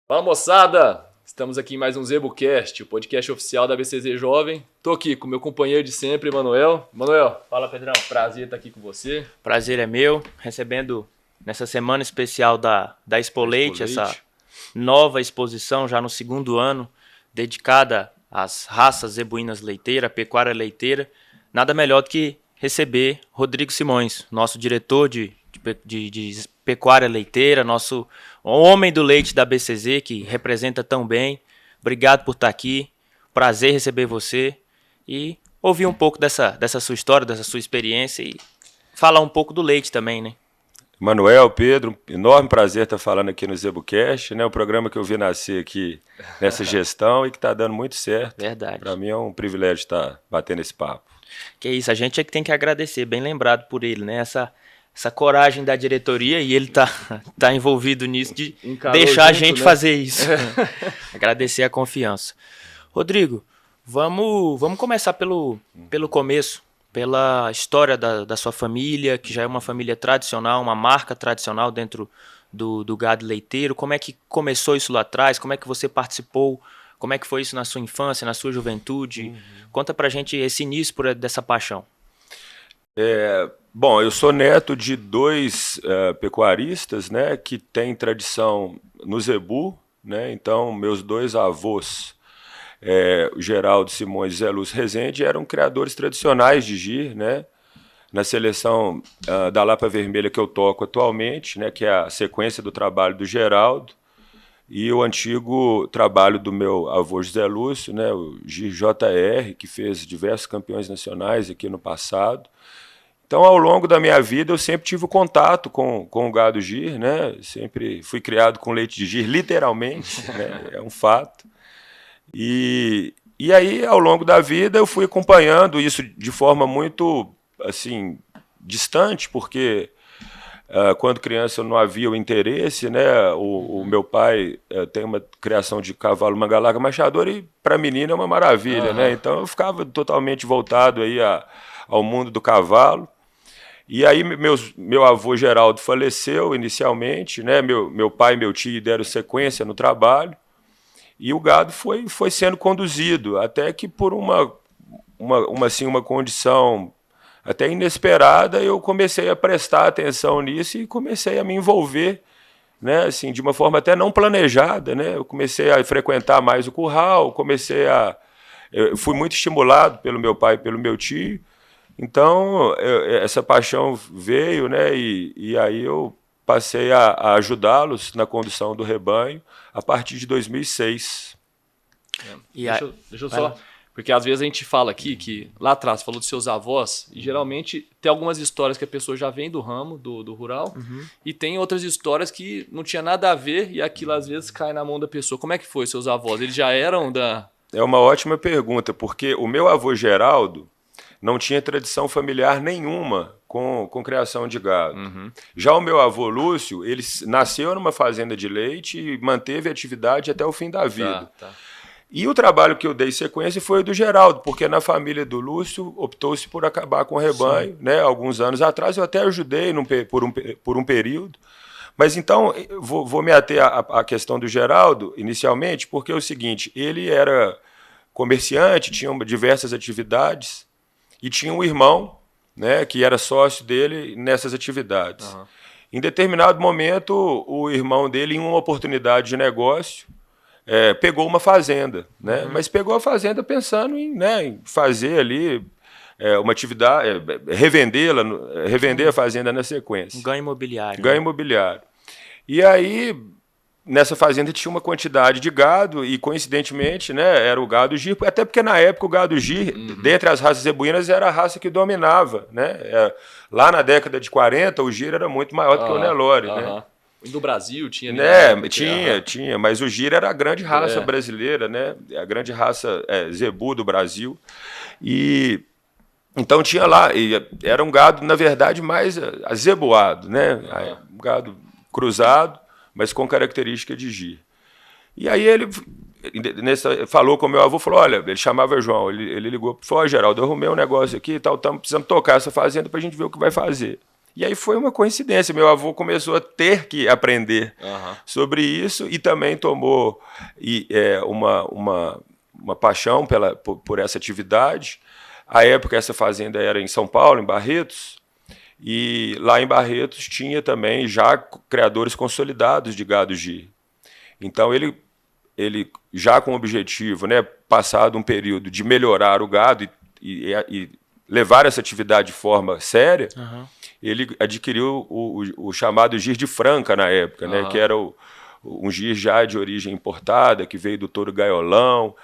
Fala moçada, estamos aqui em mais um ZebuCast, o podcast oficial da BCZ Jovem. Tô aqui com meu companheiro de sempre, Emanuel. Emanuel, Fala, Pedrão. prazer estar aqui com você. Prazer é meu, recebendo nessa semana especial da Expo Leite, essa nova exposição já no segundo ano, dedicada às raças zebuínas leiteiras, pecuária leiteira. Nada melhor do que receber Rodrigo Simões, nosso diretor de pecuária leiteira, nosso homem do leite da BCZ, que representa tão bem. Obrigado por estar aqui, prazer receber você e ouvir um pouco dessa sua história, dessa sua experiência e falar um pouco do leite também, né? Manuel, Pedro, enorme prazer estar falando aqui no ZebuCast, né? Um programa que eu vi nascer aqui nessa gestão e que está dando muito certo. Verdade. Para mim é um privilégio estar batendo esse papo. Que isso, a gente é que tem que agradecer, bem lembrado por ele, né? Essa coragem da diretoria, e ele tá envolvido nisso, de deixar a gente fazer isso. Agradecer a confiança. Rodrigo, vamos começar pelo começo, pela história da sua família, que já é uma família tradicional, uma marca tradicional dentro do gado leiteiro. Como é que começou isso lá atrás? Como é que você participou? Como é que foi isso na sua infância, na sua juventude? Conta pra gente esse início dessa paixão. Bom, eu sou neto de dois pecuaristas, né, que têm tradição no zebu, né? Então meus dois avós, o Geraldo Simões e Zé Lúcio Rezende, eram criadores tradicionais de gir, né? Na seleção da Lapa Vermelha que eu toco atualmente, né, que é a sequência do trabalho do Geraldo, e o antigo trabalho do meu avô José Lúcio, né, o Gir JR, que fez diversos campeões nacionais aqui no passado. Então, ao longo da minha vida, eu sempre tive contato com o gado gir, né? Sempre fui criado com leite de gir, literalmente, né? É um fato. E aí, ao longo da vida, eu fui acompanhando isso de forma muito, assim, distante, porque quando criança eu não havia o interesse, né? O meu pai tem uma criação de cavalo Mangalaga Machador e para menina é uma maravilha, né? Então eu ficava totalmente voltado aí ao mundo do cavalo. E aí meu avô Geraldo faleceu inicialmente, né? Meu pai e meu tio deram sequência no trabalho e o gado foi sendo conduzido, até que por uma condição até inesperada, eu comecei a prestar atenção nisso e comecei a me envolver, né, assim, de uma forma até não planejada, né? Eu comecei a frequentar mais o curral, eu fui muito estimulado pelo meu pai e pelo meu tio. Então, essa paixão veio, né? E aí eu passei a ajudá-los na condução do rebanho a partir de 2006. Deixa eu só... Porque às vezes a gente fala aqui que lá atrás falou dos seus avós e geralmente tem algumas histórias que a pessoa já vem do ramo, do rural, e tem outras histórias que não tinha nada a ver e aquilo às vezes cai na mão da pessoa. Como é que foi seus avós? Eles já eram da... É uma ótima pergunta, porque o meu avô Geraldo não tinha tradição familiar nenhuma com criação de gado. Já o meu avô Lúcio, ele nasceu numa fazenda de leite e manteve a atividade até o fim da vida. Tá. E o trabalho que eu dei sequência foi o do Geraldo, porque na família do Lúcio optou-se por acabar com o rebanho, né? Alguns anos atrás eu até ajudei por um período. Mas então, vou me ater à questão do Geraldo, inicialmente, porque é o seguinte, ele era comerciante, tinha diversas atividades, e tinha um irmão, né, que era sócio dele nessas atividades. Em determinado momento, o irmão dele, em uma oportunidade de negócio, pegou uma fazenda, né? Mas pegou a fazenda pensando em fazer ali uma atividade, revender a fazenda na sequência. Ganho imobiliário. Ganho imobiliário. E aí, nessa fazenda tinha uma quantidade de gado e, coincidentemente, né, era o gado gir, até porque na época o gado gir, dentre as raças zebuínas, era a raça que dominava, né? Lá na década de 40, o gir era muito maior do que o Nelore, né? Do Brasil tinha... Tinha, mas o gir era a grande raça brasileira, né? A grande raça zebu do Brasil. E então tinha lá, e era um gado, na verdade, mais azeboado, né? Um gado cruzado, mas com característica de gir. E aí ele falou com o meu avô, falou, olha, ele chamava João, ele ligou, falou, Geraldo, eu arrumei um negócio aqui e tal, precisamos tocar essa fazenda para a gente ver o que vai fazer. E aí foi uma coincidência, meu avô começou a ter que aprender sobre isso e também tomou uma paixão por essa atividade. À época, essa fazenda era em São Paulo, em Barretos, e lá em Barretos tinha também já criadores consolidados de gado gir. Então ele já com o objetivo, né, passado um período de melhorar o gado e levar essa atividade de forma séria, ele adquiriu o chamado gir de Franca na época, né, que era um gir já de origem importada, que veio do touro gaiolão.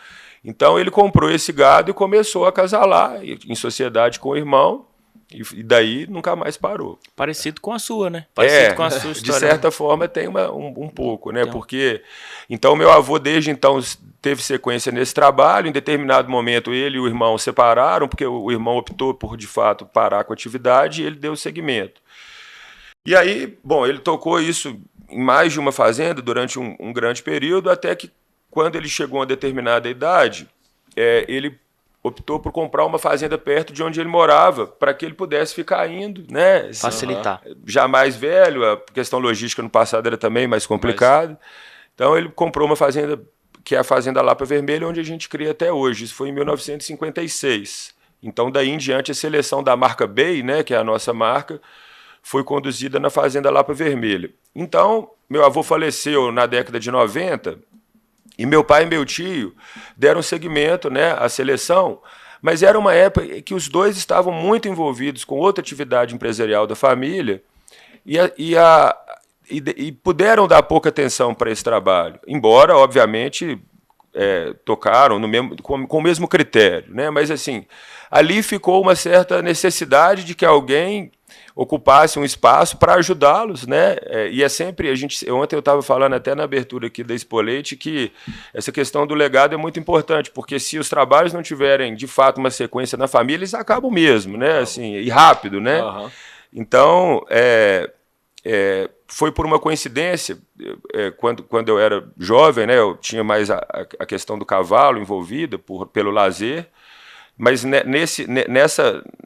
Então ele comprou esse gado e começou a acasalar em sociedade com o irmão, e daí nunca mais parou. Parecido com a sua, né? Parecido com a sua De história. certa forma tem um pouco, né? Então. Porque então meu avô desde então teve sequência nesse trabalho. Em determinado momento ele e o irmão separaram, porque o irmão optou por de fato parar com a atividade e ele deu seguimento. E aí, bom, ele tocou isso em mais de uma fazenda durante um grande período, até que quando ele chegou a uma determinada idade, ele optou por comprar uma fazenda perto de onde ele morava, para que ele pudesse ficar indo, né? Facilitar. Já mais velho, a questão logística no passado era também mais complicada. Então ele comprou uma fazenda, que é a Fazenda Lapa Vermelha, onde a gente cria até hoje. Isso foi em 1956. Então daí em diante a seleção da marca Bay, né, que é a nossa marca, foi conduzida na Fazenda Lapa Vermelha. Então, meu avô faleceu na década de 90, e meu pai e meu tio deram seguimento, né, à seleção, mas era uma época em que os dois estavam muito envolvidos com outra atividade empresarial da família e puderam dar pouca atenção para esse trabalho, embora, obviamente, tocaram com o mesmo critério, né? Mas assim, ali ficou uma certa necessidade de que alguém ocupasse um espaço para ajudá-los, né? E é sempre ontem eu estava falando até na abertura aqui da Expoleite que essa questão do legado é muito importante, porque se os trabalhos não tiverem de fato uma sequência na família, eles acabam mesmo, né? Assim, e rápido, né? Então foi por uma coincidência, quando eu era jovem, né? Eu tinha mais a questão do cavalo envolvida pelo lazer. Mas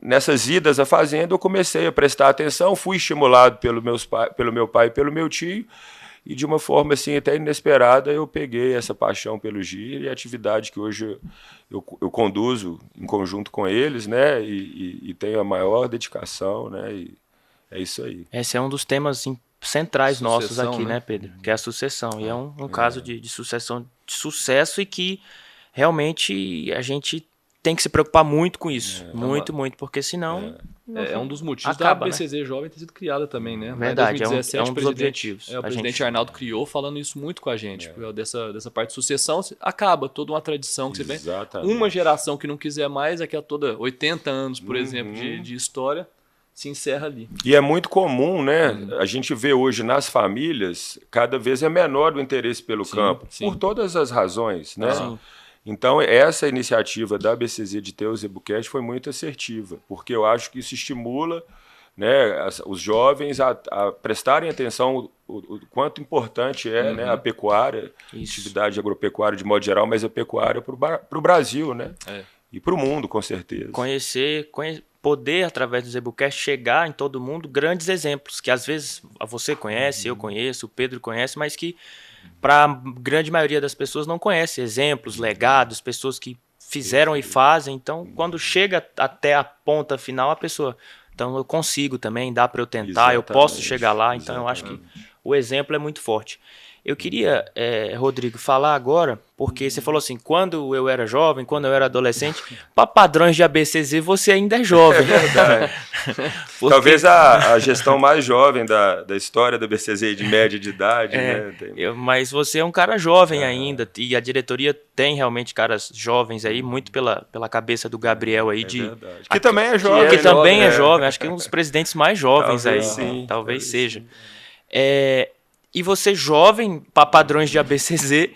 nessas idas à fazenda eu comecei a prestar atenção, fui estimulado pelo meu pai e pelo meu tio, e de uma forma assim até inesperada eu peguei essa paixão pelo gir e a atividade que hoje eu conduzo em conjunto com eles, né, e tenho a maior dedicação, né, e é isso aí. Esse é um dos temas centrais nossos aqui, né, Pedro? Que é a sucessão, e é um caso de sucessão de sucesso e que realmente a gente tem que se preocupar muito com isso. Muito, porque senão... É um dos motivos acaba, da BCZ Jovem ter sido criada também, né? Verdade, em 2017, é um dos objetivos. O presidente Arnaldo criou falando isso muito com a gente. Dessa parte de sucessão, acaba toda uma tradição que você vê. Uma geração que não quiser mais, aquela toda 80 anos, por exemplo, de história, se encerra ali. E é muito comum, né? A gente vê hoje nas famílias, cada vez é menor o interesse pelo campo, por todas as razões, né? Então, essa iniciativa da BCZ de ter o ZebuCast foi muito assertiva, porque eu acho que isso estimula, né, os jovens a prestarem atenção o quanto importante é, né, a pecuária, atividade agropecuária de modo geral, mas a pecuária para o Brasil, né? E para o mundo, com certeza. Poder, através do ZebuCast, chegar em todo mundo grandes exemplos, que às vezes você conhece, eu conheço, o Pedro conhece, mas que para a grande maioria das pessoas não conhece exemplos, legados, pessoas que fizeram e fazem. Então, quando chega até a ponta final, a pessoa... Então, eu consigo também, dá para eu tentar, eu posso chegar lá. Então, eu acho que o exemplo é muito forte. Eu queria, Rodrigo, falar agora, porque você falou assim, quando eu era jovem, quando eu era adolescente, para padrões de ABCZ você ainda é jovem. É verdade. Porque... Talvez a gestão mais jovem da história da ABCZ, de média de idade. Né? Mas você é um cara jovem ainda, e a diretoria tem realmente caras jovens aí, muito pela cabeça do Gabriel aí. Que também é jovem. Que também é jovem, acho que é um dos presidentes mais jovens talvez seja. E você, jovem, para padrões de ABCZ,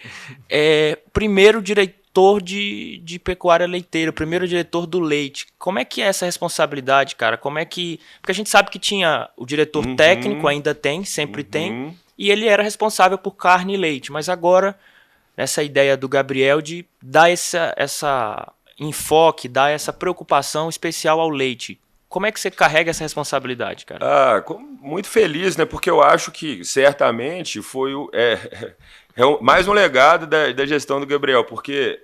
primeiro diretor de pecuária leiteira, primeiro diretor do leite. Como é que é essa responsabilidade, cara? Porque a gente sabe que tinha o diretor técnico, ainda tem, sempre tem, e ele era responsável por carne e leite. Mas agora, essa ideia do Gabriel de dar essa enfoque, dar essa preocupação especial ao leite. Como é que você carrega essa responsabilidade, cara? Muito feliz, né? Porque eu acho que certamente foi mais um legado da gestão do Gabriel, porque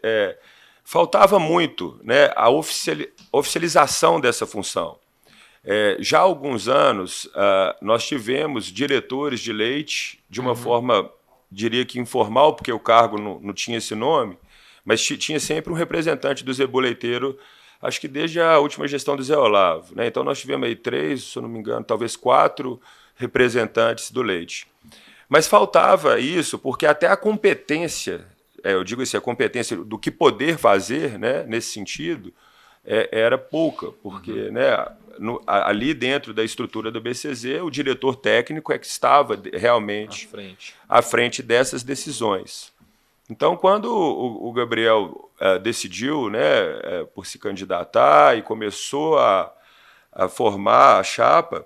faltava muito, né, a oficialização dessa função. Já há alguns anos, nós tivemos diretores de leite de uma forma, diria que informal, porque o cargo não tinha esse nome, mas tinha sempre um representante do zebu leiteiro, acho que desde a última gestão do Zé Olavo, né? Então nós tivemos aí 3, se eu não me engano, talvez 4 representantes do leite. Mas faltava isso, porque até a competência, eu digo assim, a competência do que poder fazer, né, nesse sentido, era pouca, porque né, ali dentro da estrutura do BCZ, o diretor técnico é que estava realmente à frente dessas decisões. Então, quando o Gabriel decidiu, né, por se candidatar e começou a formar a chapa,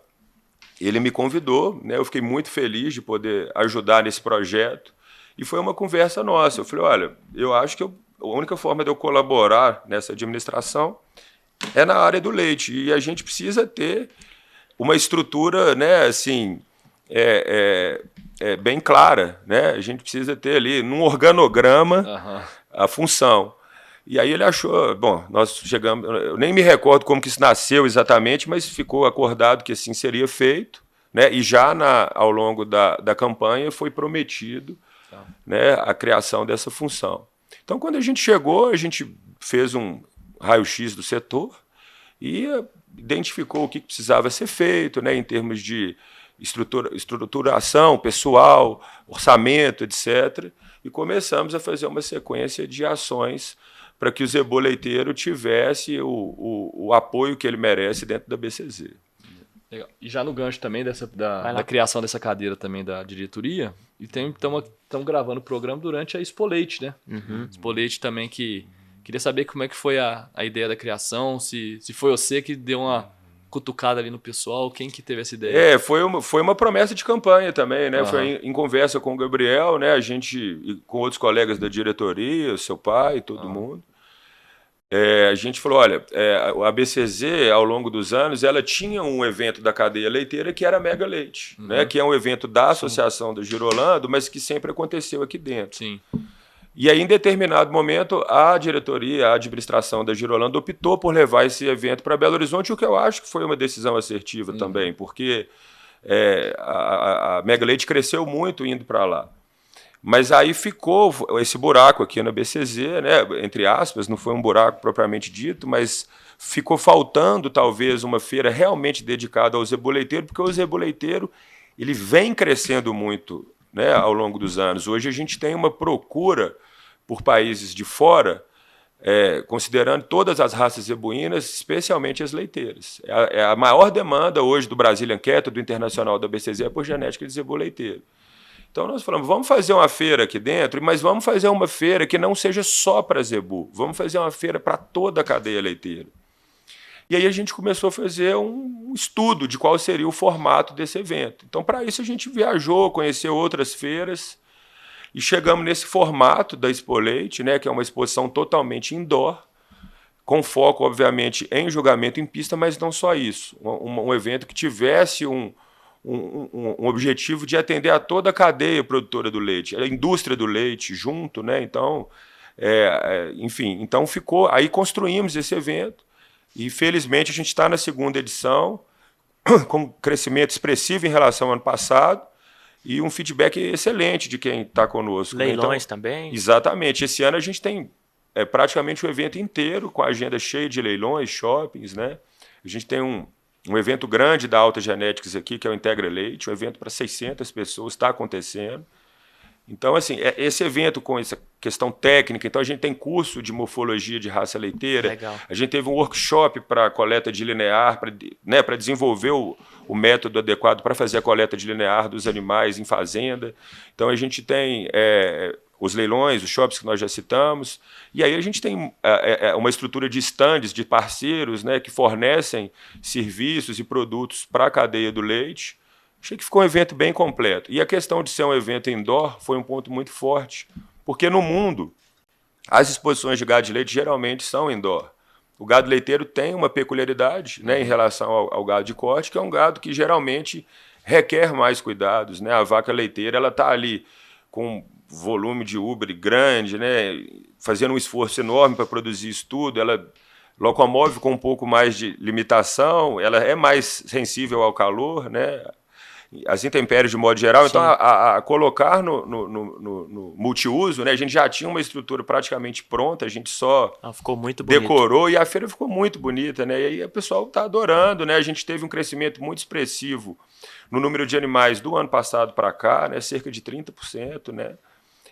ele me convidou, né, eu fiquei muito feliz de poder ajudar nesse projeto, e foi uma conversa nossa. Eu falei, olha, eu acho que a única forma de eu colaborar nessa administração é na área do leite, e a gente precisa ter uma estrutura, né, assim, bem clara, né? A gente precisa ter ali, num organograma, a função. E aí ele achou, bom, nós chegamos, eu nem me recordo como que isso nasceu exatamente, mas ficou acordado que assim seria feito, né? E já ao longo da campanha foi prometido, né, a criação dessa função. Então, quando a gente chegou, a gente fez um raio-x do setor e identificou o que precisava ser feito, né, em termos de estruturação pessoal, orçamento, etc. E começamos a fazer uma sequência de ações para que o zebu leiteiro tivesse o apoio que ele merece dentro da BCZ. Legal. E já no gancho também da criação dessa cadeira também da diretoria, e estamos gravando o programa durante a Expo Leite, né? Expo Leite também, que queria saber como é que foi a ideia da criação, se foi você que deu uma cutucada ali no pessoal, quem que teve essa ideia? Foi uma promessa de campanha também, né? Foi em conversa com o Gabriel, né? A gente, com outros colegas da diretoria, seu pai, todo mundo. A gente falou, olha, a BCZ, ao longo dos anos, ela tinha um evento da cadeia leiteira que era a Mega Leite, né? Que é um evento da Associação da Girolando, mas que sempre aconteceu aqui dentro. Sim. E aí, em determinado momento, a diretoria, a administração da Girolando optou por levar esse evento para Belo Horizonte, o que eu acho que foi uma decisão assertiva também, porque a Mega Leite cresceu muito indo para lá. Mas aí ficou esse buraco aqui na BCZ, né, entre aspas, não foi um buraco propriamente dito, mas ficou faltando talvez uma feira realmente dedicada ao zebu leiteiro, porque o zebu leiteiro ele vem crescendo muito, né, ao longo dos anos. Hoje a gente tem uma procura por países de fora, considerando todas as raças zebuínas, especialmente as leiteiras. A maior demanda hoje do Brazilian Cattle, do internacional da BCZ, é por genética de zebu leiteiro. Então nós falamos, vamos fazer uma feira aqui dentro, mas vamos fazer uma feira que não seja só para zebu, vamos fazer uma feira para toda a cadeia leiteira. E aí a gente começou a fazer um estudo de qual seria o formato desse evento. Então, para isso, a gente viajou, conheceu outras feiras e chegamos nesse formato da Expo Leite, né, que é uma exposição totalmente indoor, com foco, obviamente, em julgamento em pista, mas não só isso. Um evento que tivesse um objetivo de atender a toda a cadeia produtora do leite, a indústria do leite junto, né? Então, enfim, então ficou. Aí construímos esse evento e felizmente a gente está na segunda edição, com um crescimento expressivo em relação ao ano passado e um feedback excelente de quem está conosco. Leilões então, também? Exatamente. Esse ano a gente tem praticamente o evento inteiro com a agenda cheia de leilões, shoppings, né? A gente tem um evento grande da Alta Genetics aqui, que é o Integra Leite, um evento para 600 pessoas, está acontecendo. Então, assim, esse evento com essa questão técnica, então a gente tem curso de morfologia de raça leiteira, Legal. A gente teve um workshop para coleta de linear, para desenvolver o método adequado para fazer a coleta de linear dos animais em fazenda. Então, a gente tem os leilões, os shops que nós já citamos, e aí a gente tem uma estrutura de estandes, de parceiros, né, que fornecem serviços e produtos para a cadeia do leite. Achei que ficou um evento bem completo. E a questão de ser um evento indoor foi um ponto muito forte, porque no mundo as exposições de gado de leite geralmente são indoor. O gado leiteiro tem uma peculiaridade, né, em relação ao gado de corte, que é um gado que geralmente requer mais cuidados, né? A vaca leiteira, ela está ali com volume de úbere grande, né, fazendo um esforço enorme para produzir isso tudo, ela locomove com um pouco mais de limitação, ela é mais sensível ao calor, né, as intempéries de modo geral. Sim. Então, a colocar no multiuso, né, a gente já tinha uma estrutura praticamente pronta, a gente só ficou muito decorou bonito. E a feira ficou muito bonita, né, e aí o pessoal está adorando, né, a gente teve um crescimento muito expressivo no número de animais do ano passado para cá, né, cerca de 30%, né,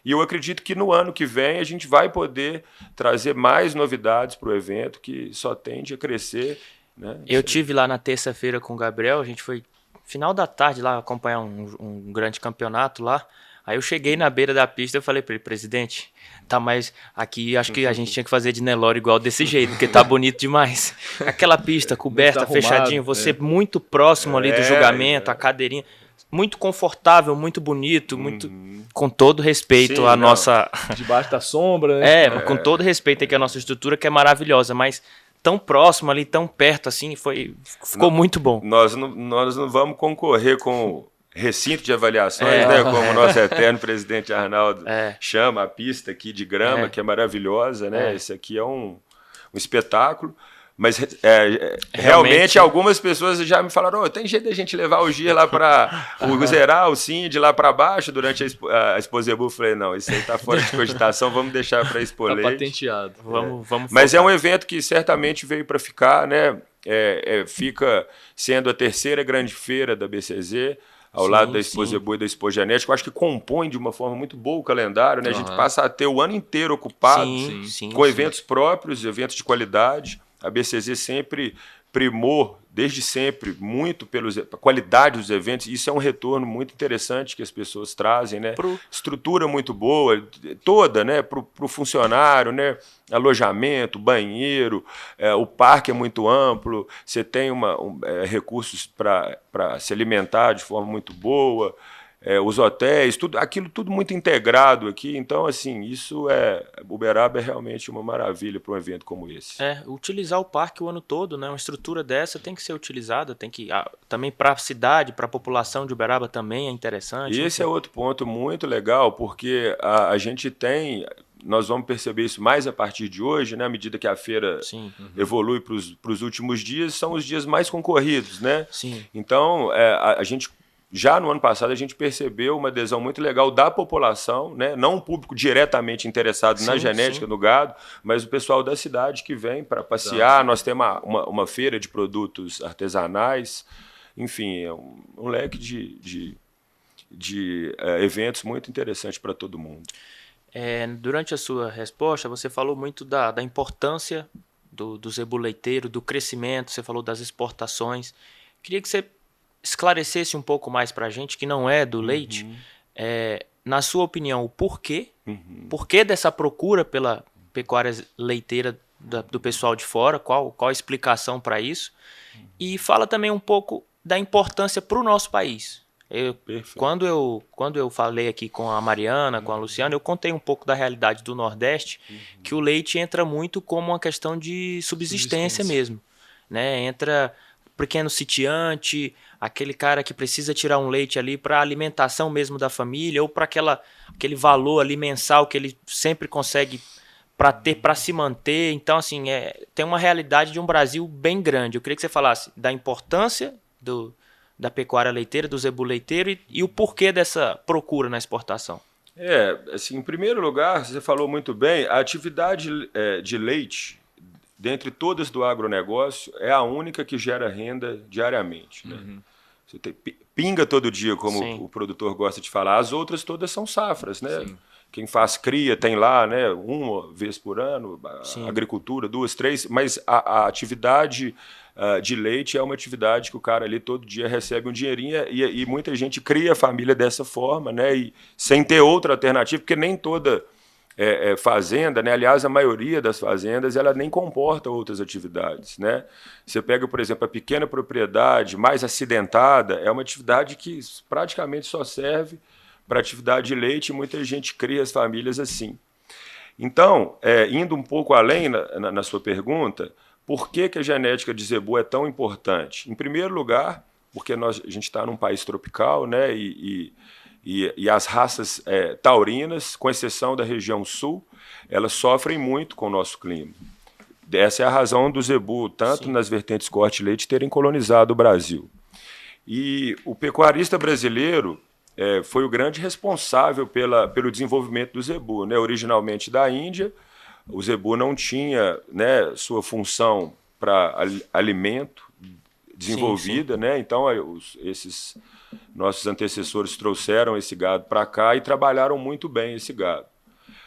e eu acredito que no ano que vem a gente vai poder trazer mais novidades para o evento, que só tende a crescer, né. Eu tive lá na terça-feira com o Gabriel, a gente foi final da tarde lá acompanhar um grande campeonato lá. Aí eu cheguei na beira da pista e falei para ele, presidente, tá mais aqui, acho que a gente tinha que fazer de Nelore igual desse jeito, porque tá bonito demais. Aquela pista coberta, arrumado, fechadinho, você muito próximo ali do julgamento, a cadeirinha, muito confortável, muito bonito, muito com todo respeito à nossa... Debaixo da sombra, né? Com todo respeito aqui à nossa estrutura, que é maravilhosa, mas tão próximo ali, tão perto assim, ficou muito bom. Nós não vamos concorrer com recinto de avaliações, né, como o nosso eterno presidente Arnaldo chama a pista aqui de grama, que é maravilhosa, né? Esse aqui é um espetáculo. Mas realmente algumas pessoas já me falaram, tem jeito de a gente levar o Gir lá para o Zeral, o Cindy lá para baixo durante a Expo Zebu. Eu falei, não, isso aí está fora de cogitação, vamos deixar para Expo Leite. Está patenteado. Vamos Mas é um evento que certamente veio para ficar, né? Fica sendo a terceira grande feira da BCZ, ao lado da Expo Zebu e da Expo Genética. Eu acho que compõe de uma forma muito boa o calendário, né? A gente passa a ter o ano inteiro ocupado com eventos próprios, eventos de qualidade. A BCZ sempre primou, desde sempre, muito pela qualidade dos eventos. Isso é um retorno muito interessante que as pessoas trazem, né? Estrutura muito boa, toda, né? Para o funcionário, né? Alojamento, banheiro, o parque é muito amplo, você tem recursos para se alimentar de forma muito boa. Os hotéis, aquilo tudo muito integrado aqui. Então, assim, Uberaba é realmente uma maravilha para um evento como esse. Utilizar o parque o ano todo, né? Uma estrutura dessa tem que ser utilizada, tem que também para a cidade, para a população de Uberaba também é interessante. E esse é outro ponto muito legal, porque a gente tem... Nós vamos perceber isso mais a partir de hoje, né? À medida que a feira evolui para os últimos dias, são os dias mais concorridos, né? Sim. Então, a gente... Já no ano passado a gente percebeu uma adesão muito legal da população, né? Não um público diretamente interessado na genética do gado, mas o pessoal da cidade que vem para passear. Nós temos uma feira de produtos artesanais, enfim, é um leque de eventos muito interessante para todo mundo. Durante a sua resposta, você falou muito da importância do zebu leiteiro, do crescimento, você falou das exportações. Queria que você esclarecesse um pouco mais para a gente, que não é do leite, na sua opinião, o porquê dessa procura pela pecuária leiteira do pessoal de fora, qual a explicação para isso, e fala também um pouco da importância para o nosso país. Quando eu falei aqui com a Mariana, com a Luciana, eu contei um pouco da realidade do Nordeste, que o leite entra muito como uma questão de subsistência mesmo, né? Entra pequeno sitiante, aquele cara que precisa tirar um leite ali para a alimentação mesmo da família, ou para aquele valor ali mensal que ele sempre consegue para se manter. Então, assim, tem uma realidade de um Brasil bem grande. Eu queria que você falasse da importância da pecuária leiteira, do zebu leiteiro e o porquê dessa procura na exportação. Assim, em primeiro lugar, você falou muito bem, a atividade de leite, dentre todas do agronegócio, é a única que gera renda diariamente, né? Você pinga todo dia, como o produtor gosta de falar. As outras todas são safras, né? Sim. Quem faz cria tem lá, né, uma vez por ano, agricultura, 2, 3, mas a atividade de leite é uma atividade que o cara ali todo dia recebe um dinheirinho e muita gente cria a família dessa forma, né? E sem ter outra alternativa, porque nem toda fazenda, né? Aliás, a maioria das fazendas ela nem comporta outras atividades, né? Você pega, por exemplo, a pequena propriedade mais acidentada, é uma atividade que praticamente só serve para atividade de leite e muita gente cria as famílias assim. Então, indo um pouco além na sua pergunta, Por que a genética de zebu é tão importante? Em primeiro lugar, porque a gente está num país tropical, né? E as raças taurinas, com exceção da região sul, elas sofrem muito com o nosso clima. Essa é a razão do zebu, tanto Sim. nas vertentes corte e leite, terem colonizado o Brasil. E o pecuarista brasileiro foi o grande responsável pelo desenvolvimento do zebu, né? Originalmente da Índia, o zebu não tinha, né, sua função para alimento desenvolvida, sim, sim. Né? Então esses nossos antecessores trouxeram esse gado para cá e trabalharam muito bem esse gado.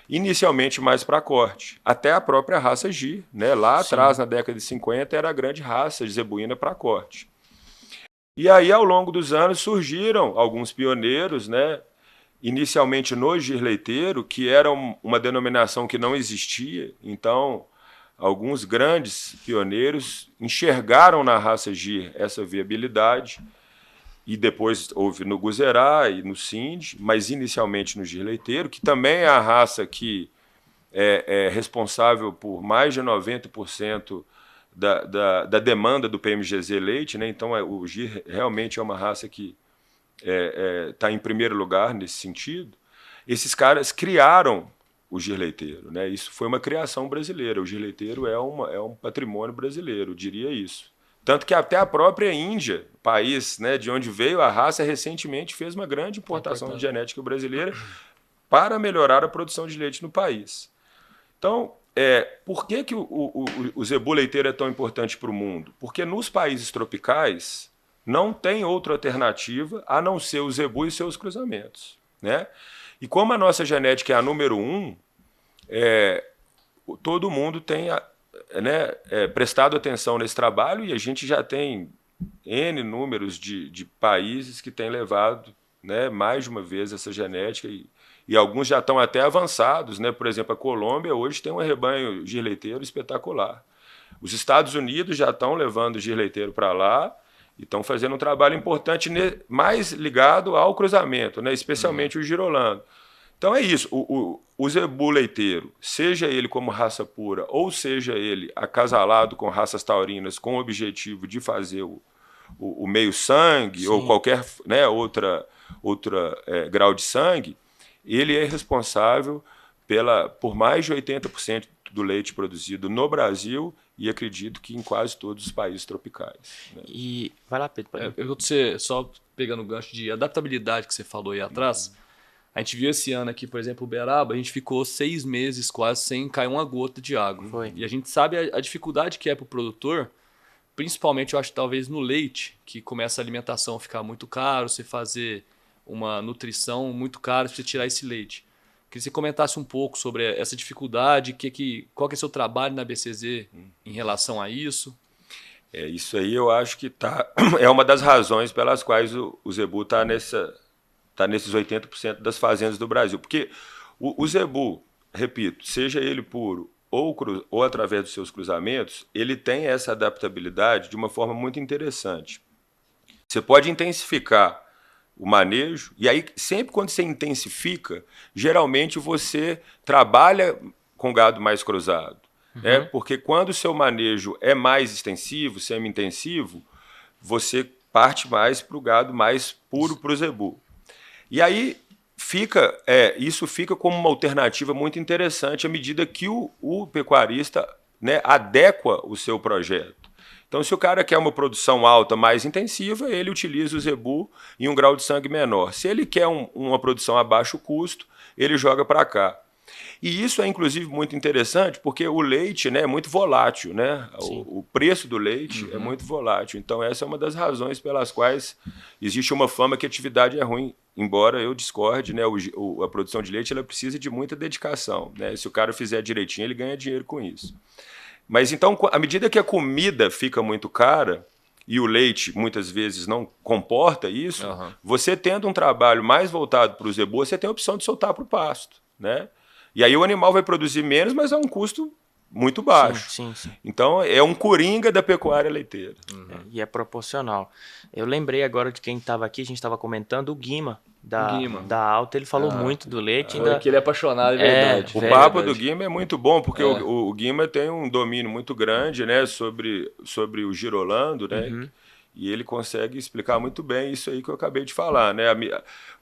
Inicialmente mais para corte, até a própria raça Gir, né? Lá sim. atrás, na década de 50, era a grande raça de zebuína para corte. E aí, ao longo dos anos, surgiram alguns pioneiros, né? Inicialmente no Gir leiteiro, que era uma denominação que não existia. Então, alguns grandes pioneiros enxergaram na raça Gir essa viabilidade, e depois houve no Guzerá e no Sind, mas inicialmente no Gir leiteiro, que também é a raça que é responsável por mais de 90% da demanda do PMGZ leite, né? Então o Gir realmente é uma raça que está em primeiro lugar nesse sentido. Esses caras criaram o Gir leiteiro, né? Isso foi uma criação brasileira. O Gir leiteiro é um patrimônio brasileiro, eu diria isso. Tanto que até a própria Índia, país, né, de onde veio a raça, recentemente fez uma grande importação de genética brasileira para melhorar a produção de leite no país. Então, por que o zebu leiteiro é tão importante para o mundo? Porque nos países tropicais não tem outra alternativa a não ser o zebu e seus cruzamentos, né? E como a nossa genética é a número 1, todo mundo tem prestado atenção nesse trabalho, e a gente já tem N números de países que têm levado, né, mais de uma vez essa genética, e alguns já estão até avançados, né? Por exemplo, a Colômbia hoje tem um rebanho Gir leiteiro espetacular. Os Estados Unidos já estão levando o Gir leiteiro para lá e estão fazendo um trabalho importante mais ligado ao cruzamento, né? Especialmente o girolando. Então é isso, o zebu leiteiro, seja ele como raça pura ou seja ele acasalado com raças taurinas com o objetivo de fazer o meio sangue, sim, ou qualquer, né, outra grau de sangue, ele é responsável por mais de 80% do leite produzido no Brasil e acredito que em quase todos os países tropicais, né? E vai lá, Pedro. Só pegando o gancho de adaptabilidade que você falou aí atrás, a gente viu esse ano aqui, por exemplo, Uberaba, a gente ficou 6 meses quase sem cair uma gota de água. Foi. E a gente sabe a dificuldade que é para o produtor, principalmente eu acho talvez no leite, que começa a alimentação a ficar muito caro, você fazer uma nutrição muito cara para você tirar esse leite. Queria que você comentasse um pouco sobre essa dificuldade, qual que é o seu trabalho na BCZ em relação a isso. Isso aí eu acho que é uma das razões pelas quais o zebu está nesses 80% das fazendas do Brasil. Porque o zebu, repito, seja ele puro ou através dos seus cruzamentos, ele tem essa adaptabilidade de uma forma muito interessante. Você pode intensificar o manejo, e aí sempre quando você intensifica, geralmente você trabalha com gado mais cruzado. Né? Porque quando o seu manejo é mais extensivo, semi-intensivo, você parte mais para o gado mais puro para o zebu. E aí isso fica como uma alternativa muito interessante à medida que o pecuarista, né, adequa o seu projeto. Então, se o cara quer uma produção alta, mais intensiva, ele utiliza o zebu em um grau de sangue menor. Se ele quer uma produção a baixo custo, ele joga para cá. E isso é, inclusive, muito interessante porque o leite, né, é muito volátil, né? O preço do leite é muito volátil. Então, essa é uma das razões pelas quais existe uma fama que a atividade é ruim. Embora eu discorde, né, a produção de leite ela precisa de muita dedicação, né? Se o cara fizer direitinho, ele ganha dinheiro com isso. Mas então, à medida que a comida fica muito cara e o leite muitas vezes não comporta isso, você tendo um trabalho mais voltado para o zebu, você tem a opção de soltar para o pasto, né? E aí o animal vai produzir menos, mas a um custo muito baixo. Sim. Então, é um coringa da pecuária leiteira. E é proporcional. Eu lembrei agora de quem estava aqui, a gente estava comentando, o Guima, da Alta, ele falou muito do leite. Que ele é apaixonado, é verdade. O papo do Guima é muito bom, porque o Guima tem um domínio muito grande, né, sobre o girolando, né, e ele consegue explicar muito bem isso aí que eu acabei de falar, né?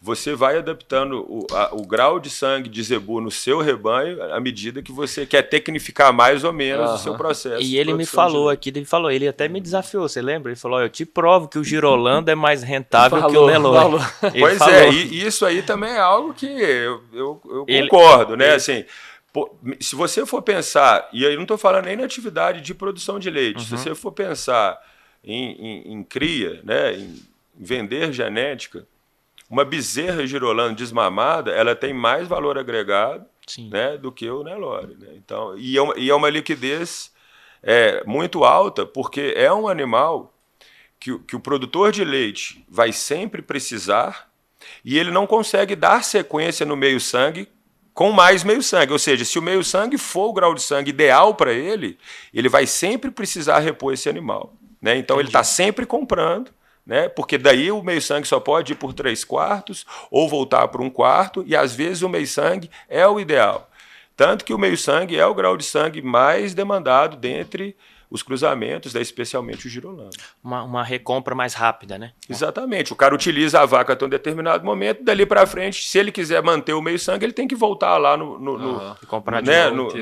Você vai adaptando o grau de sangue de zebu no seu rebanho à medida que você quer tecnificar mais ou menos o seu processo. E ele me falou aqui, ele até me desafiou, você lembra? Ele falou, eu te provo que o girolando é mais rentável que o Nelore. Pois e isso aí também é algo que eu concordo, né? Assim, se você for pensar, e aí não estou falando nem na atividade de produção de leite, se você for pensar em cria, né, em vender genética, uma bezerra girolando desmamada, ela tem mais valor agregado, né, do que o Nelore, né? Então, e é uma liquidez muito alta, porque é um animal que o produtor de leite vai sempre precisar e ele não consegue dar sequência no meio-sangue com mais meio-sangue. Ou seja, se o meio-sangue for o grau de sangue ideal para ele, ele vai sempre precisar repor esse animal. Né? Então, ele está sempre comprando, né? Porque daí o meio-sangue só pode ir por 3/4 ou voltar por 1/4, e às vezes o meio-sangue é o ideal. Tanto que o meio-sangue é o grau de sangue mais demandado dentre os cruzamentos, especialmente o girolando. Uma recompra mais rápida, né? Exatamente. O cara utiliza a vaca até um determinado momento, dali para frente, se ele quiser manter o meio-sangue, ele tem que voltar lá no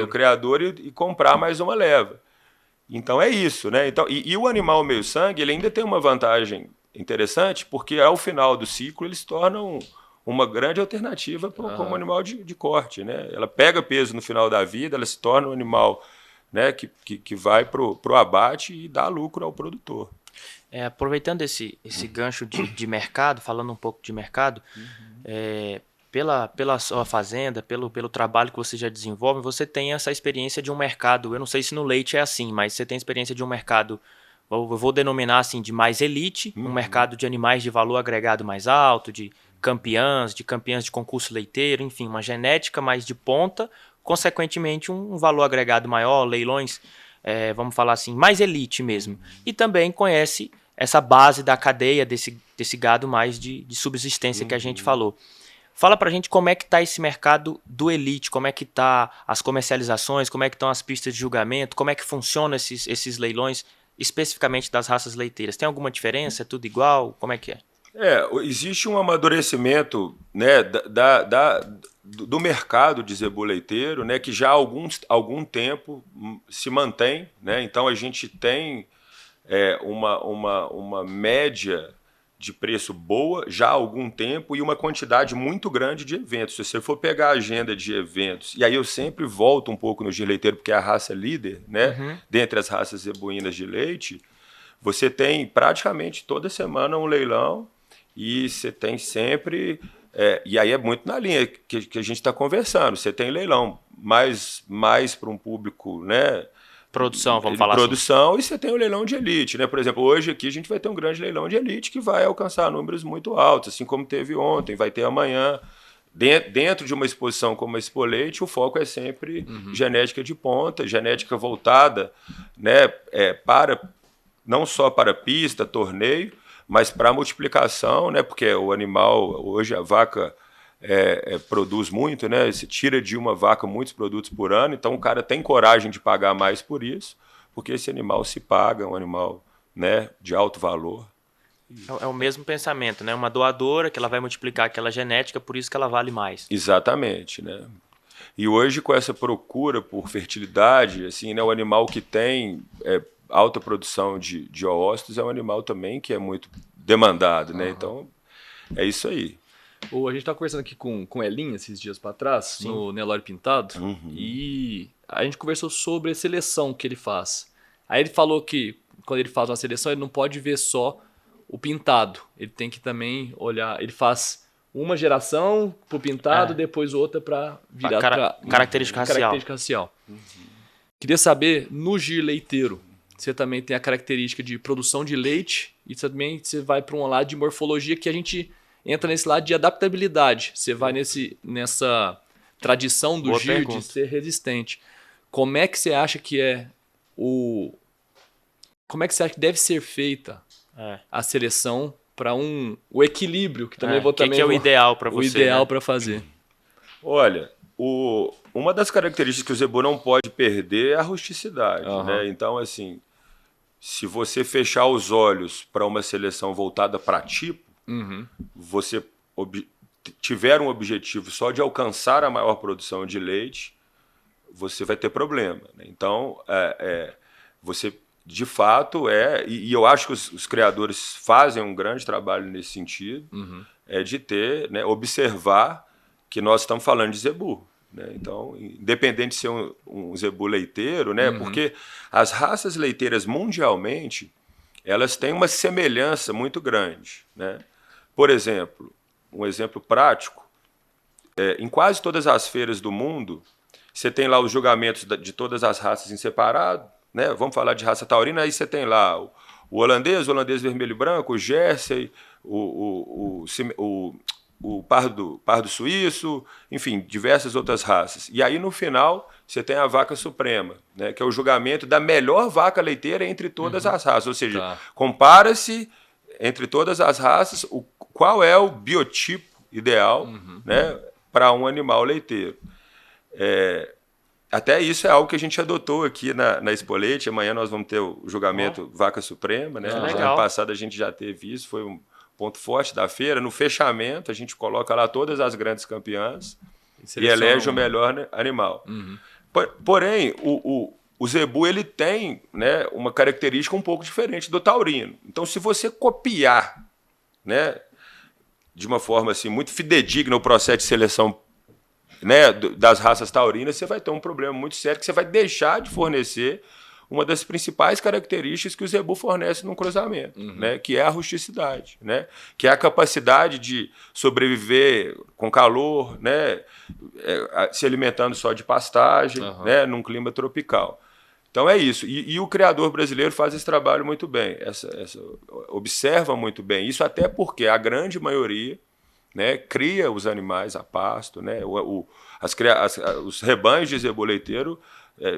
criador e comprar mais uma leva. Então é isso, né? Então, e o animal meio-sangue, ele ainda tem uma vantagem interessante, porque ao final do ciclo ele se torna uma grande alternativa como animal de corte, né? Ela pega peso no final da vida, ela se torna um animal, né, que vai pro abate e dá lucro ao produtor. Aproveitando esse gancho de mercado, falando um pouco de mercado, pela sua fazenda, pelo trabalho que você já desenvolve, você tem essa experiência de um mercado, eu não sei se no leite é assim, mas você tem experiência de um mercado, eu vou denominar assim, de mais elite, um mercado de animais de valor agregado mais alto, de campeãs de concurso leiteiro, enfim, uma genética mais de ponta, consequentemente um valor agregado maior, leilões, vamos falar assim, mais elite mesmo. E também conhece essa base da cadeia desse gado mais de subsistência que a gente falou. Fala pra gente como é que tá esse mercado do elite, como é que tá as comercializações, como é que estão as pistas de julgamento, como é que funcionam esses leilões, especificamente das raças leiteiras. Tem alguma diferença? É tudo igual? Como é que é? Existe um amadurecimento, né, do mercado de zebu leiteiro, né, que já há algum tempo se mantém, né? Então a gente tem uma média de preço boa já há algum tempo e uma quantidade muito grande de eventos. Se você for pegar a agenda de eventos, e aí eu sempre volto um pouco no giro leiteiro, porque é a raça líder, né, dentre as raças zebuínas de leite, você tem praticamente toda semana um leilão e você tem sempre... e aí é muito na linha que a gente está conversando. Você tem leilão mais para um público, né, produção, vamos falar produção, assim. E você tem o leilão de elite, né? Por exemplo, hoje aqui a gente vai ter um grande leilão de elite que vai alcançar números muito altos, assim como teve ontem, vai ter amanhã. Dentro de uma exposição como a Expo Leite, o foco é sempre genética de ponta, genética voltada, né, não só para pista, torneio, mas para multiplicação, né? Porque o animal, hoje a vaca produz muito, né? Se tira de uma vaca muitos produtos por ano, então o cara tem coragem de pagar mais por isso, porque esse animal se paga, é um animal, né, de alto valor. É o mesmo pensamento, né? Uma doadora que ela vai multiplicar aquela genética, por isso que ela vale mais. Exatamente, né? E hoje, com essa procura por fertilidade, assim, né, o animal que tem alta produção de oócitos é um animal também que é muito demandado, né? Então, é isso aí. A gente estava conversando aqui com Elinha esses dias para trás, no Nelore Pintado, e a gente conversou sobre a seleção que ele faz. Aí ele falou que quando ele faz uma seleção, ele não pode ver só o pintado. Ele tem que também olhar, ele faz uma geração pro pintado, depois outra para virar para característica racial. Queria saber, no gir leiteiro, você também tem a característica de produção de leite e também você vai para um lado de morfologia que a gente entra nesse lado de adaptabilidade. Você vai nessa tradição do gir de ser resistente. como é que você acha que como é que você acha que deve ser feita a seleção para o equilíbrio, que também que é o ideal para você? O ideal para fazer. Olha, uma das características que o Zebu não pode perder é a rusticidade, né? Então, assim, se você fechar os olhos para uma seleção voltada para tipo, você tiver um objetivo só de alcançar a maior produção de leite, você vai ter problema, né? Então, você, de fato, e eu acho que os criadores fazem um grande trabalho nesse sentido, de ter, né, observar que nós estamos falando de zebu, né? Então, independente de ser um zebu leiteiro, né, porque as raças leiteiras mundialmente, elas têm uma semelhança muito grande, né? Por exemplo, um exemplo prático, em quase todas as feiras do mundo, você tem lá os julgamentos de todas as raças em separado, né? Vamos falar de raça taurina, aí você tem lá o holandês vermelho e branco, o Jersey, o pardo suíço, enfim, diversas outras raças. E aí, no final, você tem a vaca suprema, né, que é o julgamento da melhor vaca leiteira entre todas as raças. Ou seja, compara-se entre todas as raças qual é o biotipo ideal, né, para um animal leiteiro. Até isso é algo que a gente adotou aqui na Expo Leite. Amanhã nós vamos ter o julgamento Vaca Suprema, né? No ano passado a gente já teve isso, foi um ponto forte da feira. No fechamento, a gente coloca lá todas as grandes campeãs e elege o melhor animal. Porém, o zebu ele tem, né, uma característica um pouco diferente do taurino. Então, se você copiar, né, de uma forma assim, muito fidedigna o processo de seleção, né, das raças taurinas, você vai ter um problema muito sério, que você vai deixar de fornecer uma das principais características que o zebu fornece num cruzamento, né, que é a rusticidade, né, que é a capacidade de sobreviver com calor, né, se alimentando só de pastagem, né, num clima tropical. Então é isso. E o criador brasileiro faz esse trabalho muito bem, observa muito bem. Isso até porque a grande maioria, né, cria os animais a pasto, né, os rebanhos de zebu leiteiro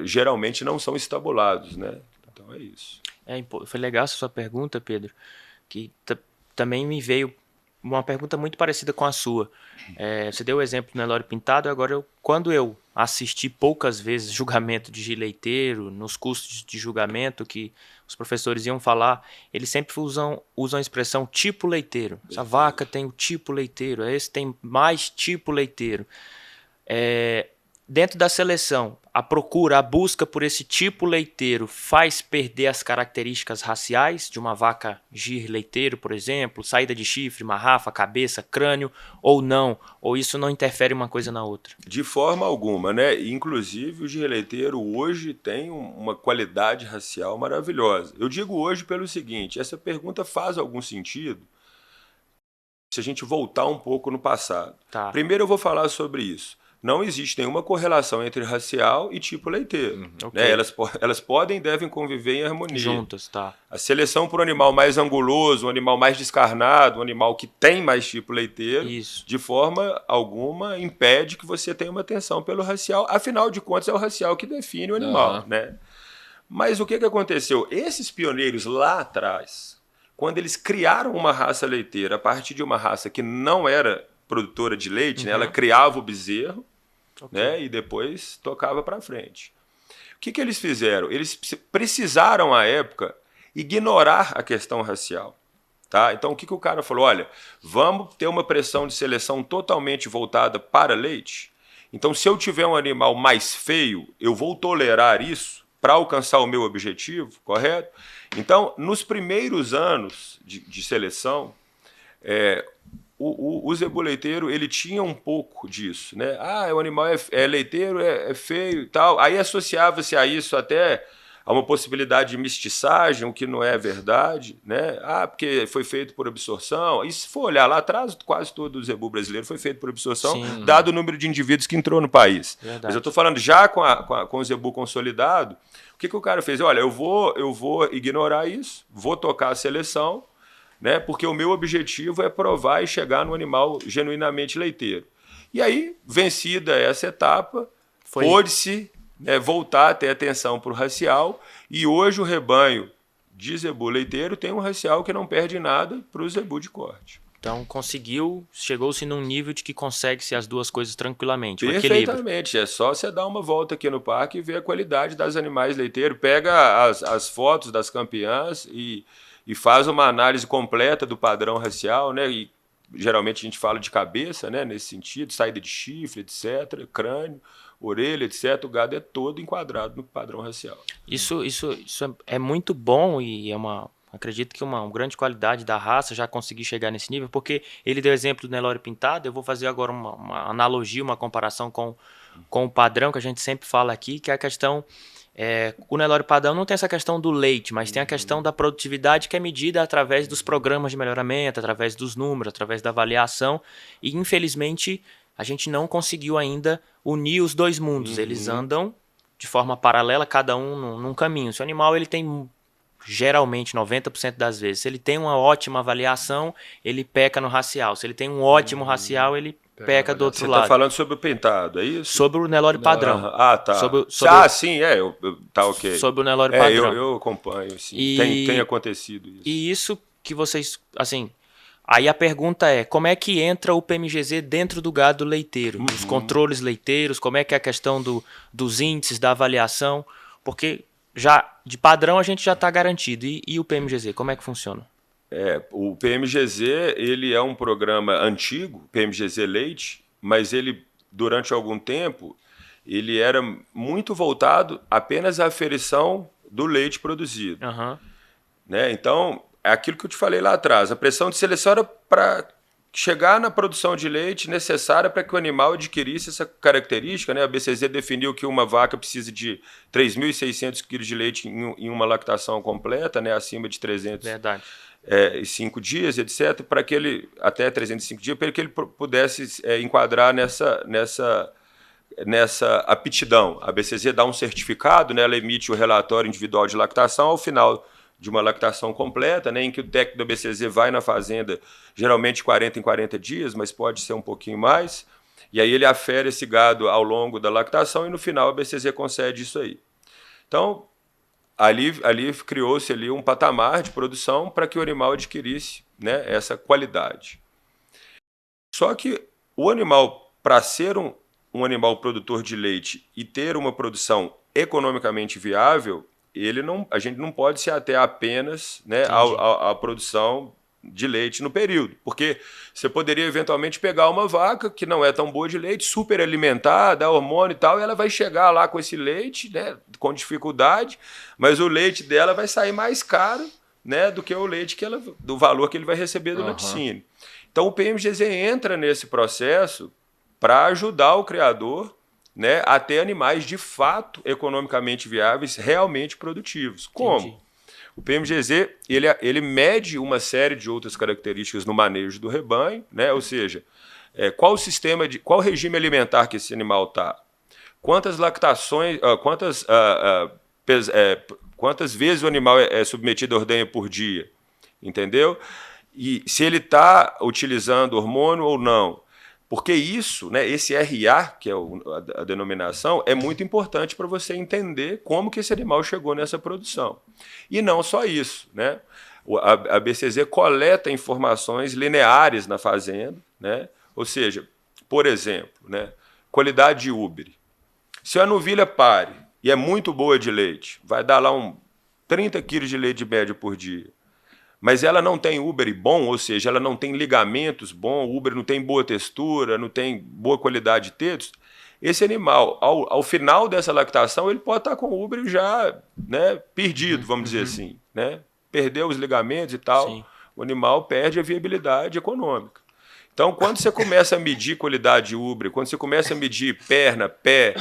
geralmente não são estabulados, né? Então é isso. Foi legal essa sua pergunta, Pedro, que também me veio uma pergunta muito parecida com a sua. Você deu o exemplo do Nelore Pintado, agora quando eu assisti poucas vezes julgamento de leiteiro, nos cursos de julgamento que os professores iam falar, eles sempre usam a expressão tipo leiteiro. Essa vaca tem o tipo leiteiro, esse tem mais tipo leiteiro. Dentro da seleção, a busca por esse tipo leiteiro faz perder as características raciais de uma vaca gir leiteiro, por exemplo, saída de chifre, marrafa, cabeça, crânio, ou não? Ou isso não interfere uma coisa na outra? De forma alguma, né? Inclusive o gir leiteiro hoje tem uma qualidade racial maravilhosa. Eu digo hoje pelo seguinte, essa pergunta faz algum sentido se a gente voltar um pouco no passado. Tá. Primeiro eu vou falar sobre isso. Não existe nenhuma correlação entre racial e tipo leiteiro. Né? Elas podem e devem conviver em harmonia. Juntas, tá. A seleção por um animal mais anguloso, um animal mais descarnado, um animal que tem mais tipo leiteiro, de forma alguma impede que você tenha uma atenção pelo racial. Afinal de contas, é o racial que define o animal. Né? Mas o que aconteceu? Esses pioneiros lá atrás, quando eles criaram uma raça leiteira a partir de uma raça que não era produtora de leite, né? Ela criava o bezerro, né? E depois tocava para frente. O que eles fizeram? Eles precisaram, à época, ignorar a questão racial. Tá? Então, o que o cara falou? Olha, vamos ter uma pressão de seleção totalmente voltada para leite. Então, se eu tiver um animal mais feio, eu vou tolerar isso para alcançar o meu objetivo, correto? Então, nos primeiros anos de seleção, o zebu leiteiro, ele tinha um pouco disso, né? O animal é leiteiro, é feio e tal. Aí associava-se a isso até a uma possibilidade de mestiçagem, o que não é verdade, né? Porque foi feito por absorção. E se for olhar lá atrás, quase todo o zebu brasileiro foi feito por absorção, dado o número de indivíduos que entrou no país. Verdade. Mas eu estou falando já com o zebu consolidado, o que o cara fez? Olha, eu vou ignorar isso, vou tocar a seleção, né, porque o meu objetivo é provar e chegar no animal genuinamente leiteiro. E aí, vencida essa etapa, pôde-se né, voltar a ter atenção para o racial, e hoje o rebanho de zebu leiteiro tem um racial que não perde nada para o zebu de corte. Então chegou-se num nível de que consegue-se as duas coisas tranquilamente, o equilíbrio. Perfeitamente, é só você dar uma volta aqui no parque e ver a qualidade das animais leiteiros, pega as fotos das campeãs e faz uma análise completa do padrão racial, né? E geralmente a gente fala de cabeça, né? Nesse sentido, saída de chifre, etc., crânio, orelha, etc., o gado é todo enquadrado no padrão racial. Isso é muito bom e acredito que uma grande qualidade da raça já conseguir chegar nesse nível, porque ele deu exemplo do Nelore Pintado, eu vou fazer agora uma analogia, uma comparação com o padrão que a gente sempre fala aqui, que é a questão, o Nelore Padrão não tem essa questão do leite, mas tem a questão da produtividade que é medida através dos programas de melhoramento, através dos números, através da avaliação, e infelizmente a gente não conseguiu ainda unir os dois mundos, eles andam de forma paralela, cada um num caminho. Se o animal ele tem geralmente 90% das vezes, se ele tem uma ótima avaliação, ele peca no racial. Se ele tem um ótimo racial, ele peca do outro lado. Você está falando sobre o pintado, é isso? Sobre o Nelore Padrão. Tá. Sim, tá ok. Sobre o Nelore Padrão. Eu acompanho, sim. Tem acontecido isso. E isso que vocês, assim, aí a pergunta é, como é que entra o PMGZ dentro do gado leiteiro? Os controles leiteiros, como é que é a questão dos índices, da avaliação? Porque já de padrão a gente já está garantido. E o PMGZ, como é que funciona? O PMGZ ele é um programa antigo, PMGZ Leite, mas ele, durante algum tempo, ele era muito voltado apenas à aferição do leite produzido. Né? Então, é aquilo que eu te falei lá atrás, a pressão de seleção era para chegar na produção de leite necessária para que o animal adquirisse essa característica, né? A BCZ definiu que uma vaca precisa de 3.600 kg de leite em uma lactação completa, né? Acima de 305 dias, etc., para que ele, até 305 dias, para que ele pudesse enquadrar nessa aptidão. A BCZ dá um certificado, né? Ela emite o relatório individual de lactação ao final de uma lactação completa, né, em que o técnico da BCZ vai na fazenda, geralmente 40 em 40 dias, mas pode ser um pouquinho mais, e aí ele afere esse gado ao longo da lactação e no final a BCZ concede isso aí. Então, ali criou-se ali um patamar de produção para que o animal adquirisse, né, essa qualidade. Só que o animal, para ser um animal produtor de leite e ter uma produção economicamente viável, a gente não pode se ater apenas, né, à produção de leite no período, porque você poderia eventualmente pegar uma vaca que não é tão boa de leite, super alimentar, dá hormônio e tal, e ela vai chegar lá com esse leite, né, com dificuldade, mas o leite dela vai sair mais caro, né, do que o leite do valor que ele vai receber do laticínio. Então o PMGZ entra nesse processo para ajudar o criador, né, a ter animais de fato economicamente viáveis, realmente produtivos. Como? Entendi. O PMGZ ele mede uma série de outras características no manejo do rebanho, né? Ou seja, qual regime alimentar que esse animal está, quantas lactações, quantas vezes o animal é submetido a ordenha por dia, entendeu? E se ele está utilizando hormônio ou não. Porque isso, né, esse RA, que é a denominação, é muito importante para você entender como que esse animal chegou nessa produção. E não só isso, né? A BCZ coleta informações lineares na fazenda, né? Ou seja, por exemplo, né, qualidade de úbere. Se a novilha pare e é muito boa de leite, vai dar lá 30 kg de leite de média por dia. Mas ela não tem úbere bom, ou seja, ela não tem ligamentos bons, o úbere não tem boa textura, não tem boa qualidade de tetos, esse animal, ao final dessa lactação, ele pode estar com o úbere já, né, perdido, vamos dizer assim, né? Perdeu os ligamentos e tal, sim. O animal perde a viabilidade econômica. Então, quando você começa a medir qualidade de úbere, quando você começa a medir perna, pé,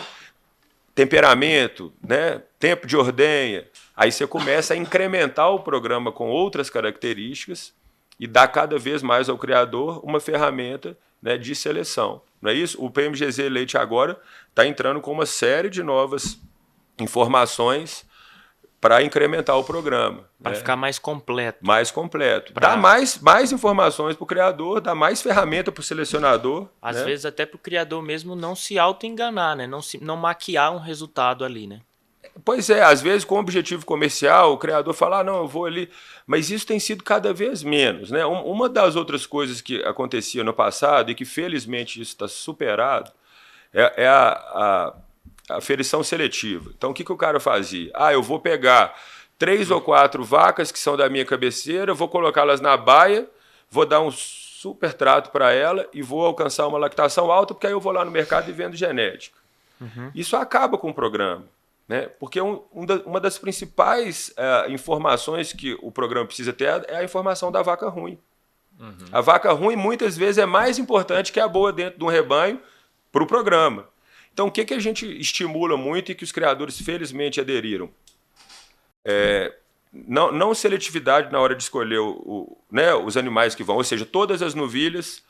temperamento, né, tempo de ordenha, aí você começa a incrementar o programa com outras características e dá cada vez mais ao criador uma ferramenta, né, de seleção. Não é isso? O PMGZ Leite agora está entrando com uma série de novas informações para incrementar o programa. Para ficar mais completo. Mais completo. Dá mais informações para o criador, dá mais ferramenta para o selecionador. Às vezes até para o criador mesmo não se auto-enganar, né? Não maquiar um resultado ali, né? Pois é, às vezes com objetivo comercial, o criador fala, não, eu vou ali... Mas isso tem sido cada vez menos, né? Uma das outras coisas que acontecia no passado e que felizmente isso está superado é a aferição seletiva. Então, o que o cara fazia? Eu vou pegar 3 ou 4 vacas que são da minha cabeceira, vou colocá-las na baia, vou dar um super trato para ela e vou alcançar uma lactação alta, porque aí eu vou lá no mercado e vendo genética. Isso acaba com o programa, né? Porque uma das principais informações que o programa precisa ter é a informação da vaca ruim. A vaca ruim, muitas vezes, é mais importante que a boa dentro de um rebanho para o programa. Então, o que a gente estimula muito e que os criadores, felizmente, aderiram? Não seletividade na hora de escolher né, os animais que vão, ou seja, todas as novilhas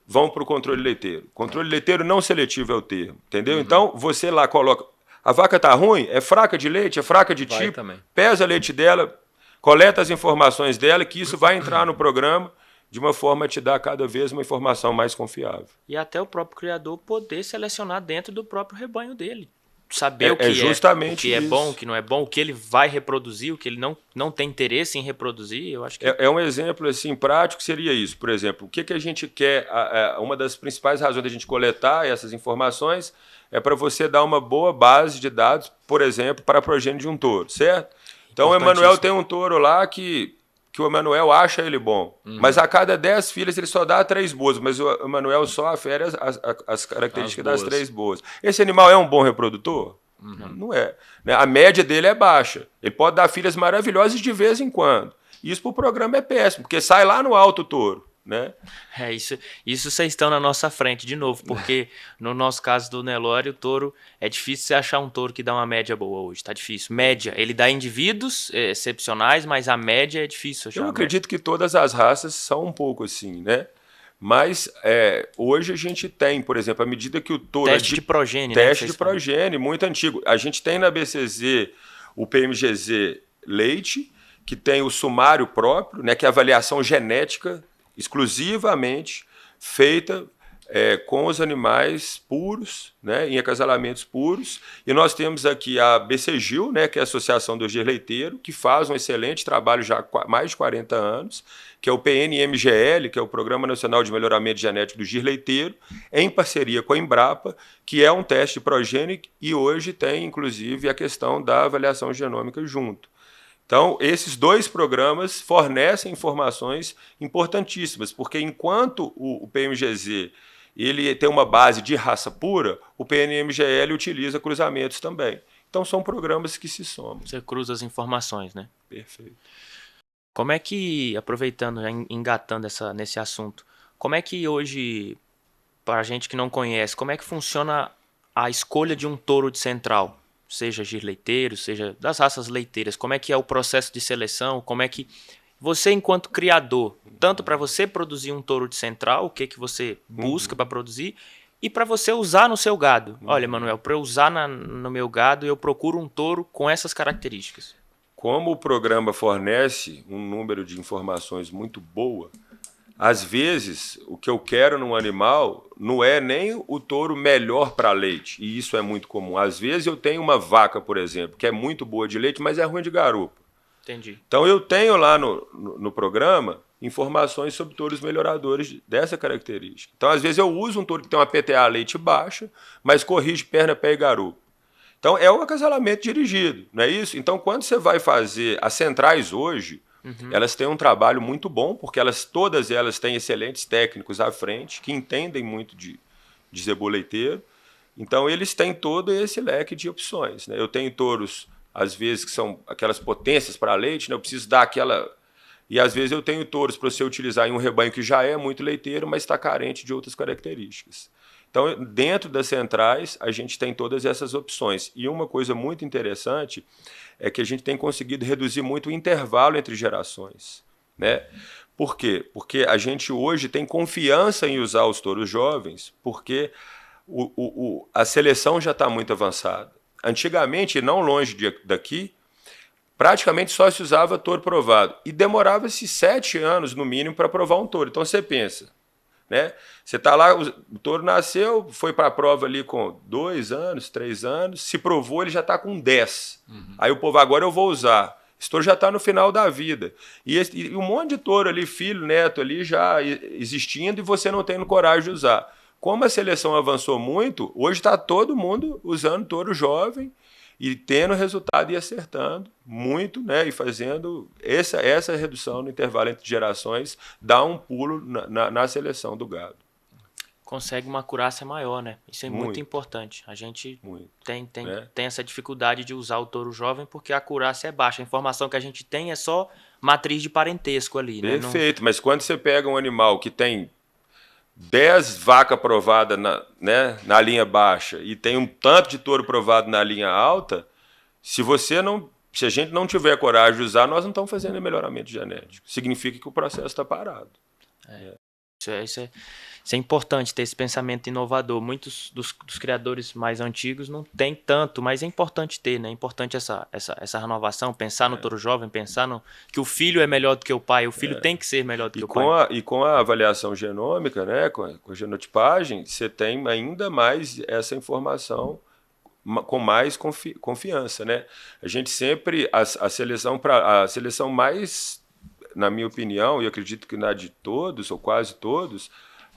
vão para o controle leiteiro. Controle leiteiro não seletivo é o termo, entendeu? Então, você lá coloca... A vaca está ruim? É fraca de leite? É fraca de tipo? Pesa o leite dela, coleta as informações dela, que isso vai entrar no programa de uma forma a te dar cada vez uma informação mais confiável. E até o próprio criador poder selecionar dentro do próprio rebanho dele. Saber o que justamente é bom, o que não é bom, o que ele vai reproduzir, o que ele não tem interesse em reproduzir. Eu acho que... um exemplo assim, prático seria isso. Por exemplo, o que a gente quer, uma das principais razões da gente coletar essas informações é para você dar uma boa base de dados, por exemplo, para a progênie de um touro, certo? Então o Emanuel tem um touro lá que o Emanuel acha ele bom. Mas a cada 10 filhas ele só dá 3 boas, mas o Emanuel só afere as características das 3 boas. Esse animal é um bom reprodutor? Não é. A média dele é baixa. Ele pode dar filhas maravilhosas de vez em quando. Isso para o programa é péssimo, porque sai lá no alto o touro. Né? Isso vocês estão na nossa frente de novo, porque no nosso caso do Nelore, o touro, é difícil você achar um touro que dá uma média boa hoje, tá difícil. Média, ele dá indivíduos excepcionais, mas a média é difícil achar. Eu acredito que todas as raças são um pouco assim, né? Mas hoje a gente tem, por exemplo, à medida que o touro... Teste de progênie, Teste de progênie, muito antigo. A gente tem na BCZ o PMGZ leite, que tem o sumário próprio, né, que é a avaliação genética exclusivamente feita com os animais puros, né, em acasalamentos puros. E nós temos aqui a BCGIL, né, que é a Associação do Gir Leiteiro, que faz um excelente trabalho já há mais de 40 anos, que é o PNMGL, que é o Programa Nacional de Melhoramento Genético do Gir Leiteiro, em parceria com a Embrapa, que é um teste de progênie e hoje tem, inclusive, a questão da avaliação genômica junto. Então, esses 2 programas fornecem informações importantíssimas, porque enquanto o PMGZ ele tem uma base de raça pura, o PNMGL utiliza cruzamentos também. Então, são programas que se somam. Você cruza as informações, né? Perfeito. Como é que, aproveitando, engatando nesse assunto, como é que hoje, para a gente que não conhece, como é que funciona a escolha de um touro de central? Seja gir leiteiro, seja das raças leiteiras, como é que é o processo de seleção, como é que você, enquanto criador, tanto para você produzir um touro de central, o que você busca para produzir, e para você usar no seu gado. Olha, Manuel, para eu usar no meu gado, eu procuro um touro com essas características. Como o programa fornece um número de informações muito boa, às vezes, o que eu quero num animal não é nem o touro melhor para leite, e isso é muito comum. Às vezes eu tenho uma vaca, por exemplo, que é muito boa de leite, mas é ruim de garupa. Entendi. Então eu tenho lá no programa informações sobre touros melhoradores dessa característica. Então, às vezes eu uso um touro que tem uma PTA leite baixa, mas corrige perna, pé e garupa. Então é um acasalamento dirigido, não é isso? Então, quando você vai fazer as centrais hoje, elas têm um trabalho muito bom, porque todas elas têm excelentes técnicos à frente, que entendem muito de zebu leiteiro. Então, eles têm todo esse leque de opções, né? Eu tenho touros, às vezes, que são aquelas potências para leite, né? Eu preciso dar aquela... E, às vezes, eu tenho touros para você utilizar em um rebanho que já é muito leiteiro, mas está carente de outras características. Então, dentro das centrais, a gente tem todas essas opções. E uma coisa muito interessante é que a gente tem conseguido reduzir muito o intervalo entre gerações, né? Por quê? Porque a gente hoje tem confiança em usar os touros jovens, porque a seleção já está muito avançada. Antigamente, não longe daqui, praticamente só se usava touro provado. E demorava-se 7 anos, no mínimo, para provar um touro. Então você pensa, né? Você está lá, o touro nasceu, foi para a prova ali com 2 anos, 3 anos, se provou, ele já está com 10. Aí o povo, agora eu vou usar. Esse touro já está no final da vida. E um monte de touro ali, filho, neto ali, já existindo, e você não tendo coragem de usar. Como a seleção avançou muito, hoje está todo mundo usando touro jovem e tendo resultado e acertando muito, né? E fazendo essa redução no intervalo entre gerações, dá um pulo na seleção do gado. Consegue uma acurácia maior, né? Isso é muito importante. A gente tem essa dificuldade de usar o touro jovem porque a acurácia é baixa. A informação que a gente tem é só matriz de parentesco ali, né? Perfeito, mas quando você pega um animal que tem 10 vacas provadas na linha baixa e tem um tanto de touro provado na linha alta, se a gente não tiver coragem de usar, nós não estamos fazendo melhoramento genético. Significa que o processo está parado. Isso é importante, ter esse pensamento inovador. Muitos dos criadores mais antigos não têm tanto, mas é importante ter, né? É importante essa renovação, pensar no touro jovem, pensar que o filho é melhor do que o pai, o filho tem que ser melhor do que o pai. E com a avaliação genômica, né? com a genotipagem, você tem ainda mais essa informação com mais confiança, né? A gente sempre, a seleção mais, na minha opinião, e eu acredito que na de todos, ou quase todos,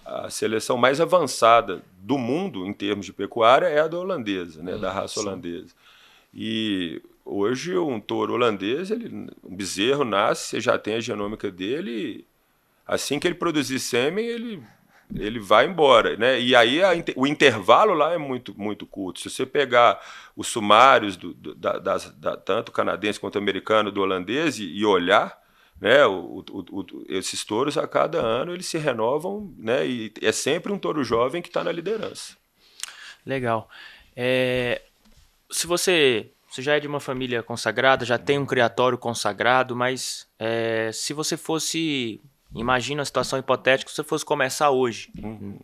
a seleção mais avançada do mundo em termos de pecuária é a da holandesa, né? Da raça holandesa. E hoje um touro holandês, um bezerro nasce, você já tem a genômica dele, assim que ele produzir sêmen, ele vai embora, né? E aí o intervalo lá é muito, muito curto. Se você pegar os sumários tanto canadense quanto americano do holandês e olhar, né, esses touros a cada ano eles se renovam, né, e é sempre um touro jovem que está na liderança. Legal. Se você já é de uma família consagrada, já tem um criatório consagrado, mas se você fosse, imagina uma situação hipotética, se você fosse começar hoje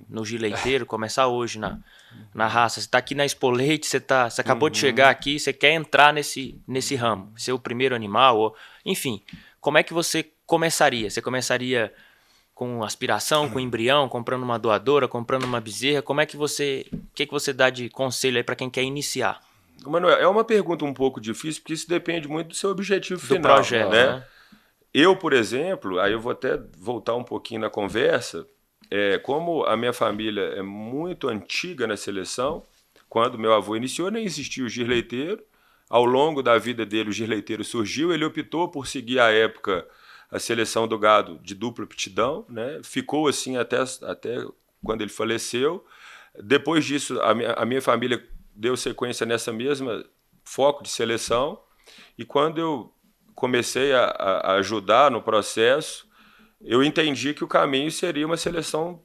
no Gir Leiteiro, começar hoje na raça, você está aqui na Expo Leite, você acabou de chegar aqui, você quer entrar nesse ramo, ser o primeiro animal, enfim, como é que você começaria? Você começaria com aspiração, com embrião, comprando uma doadora, comprando uma bezerra? O que você dá de conselho aí para quem quer iniciar? Manuel, é uma pergunta um pouco difícil, porque isso depende muito do seu objetivo final. Do projeto, né? Eu, por exemplo, aí eu vou até voltar um pouquinho na conversa, como a minha família é muito antiga na seleção, quando meu avô iniciou, nem existia o Gir Leiteiro. Ao longo da vida dele, o Gir Leiteiro surgiu, ele optou por seguir à época a seleção do gado de dupla aptidão, né? Ficou assim até quando ele faleceu. Depois disso, a minha família deu sequência nessa mesma foco de seleção, e quando eu comecei a ajudar no processo, eu entendi que o caminho seria uma seleção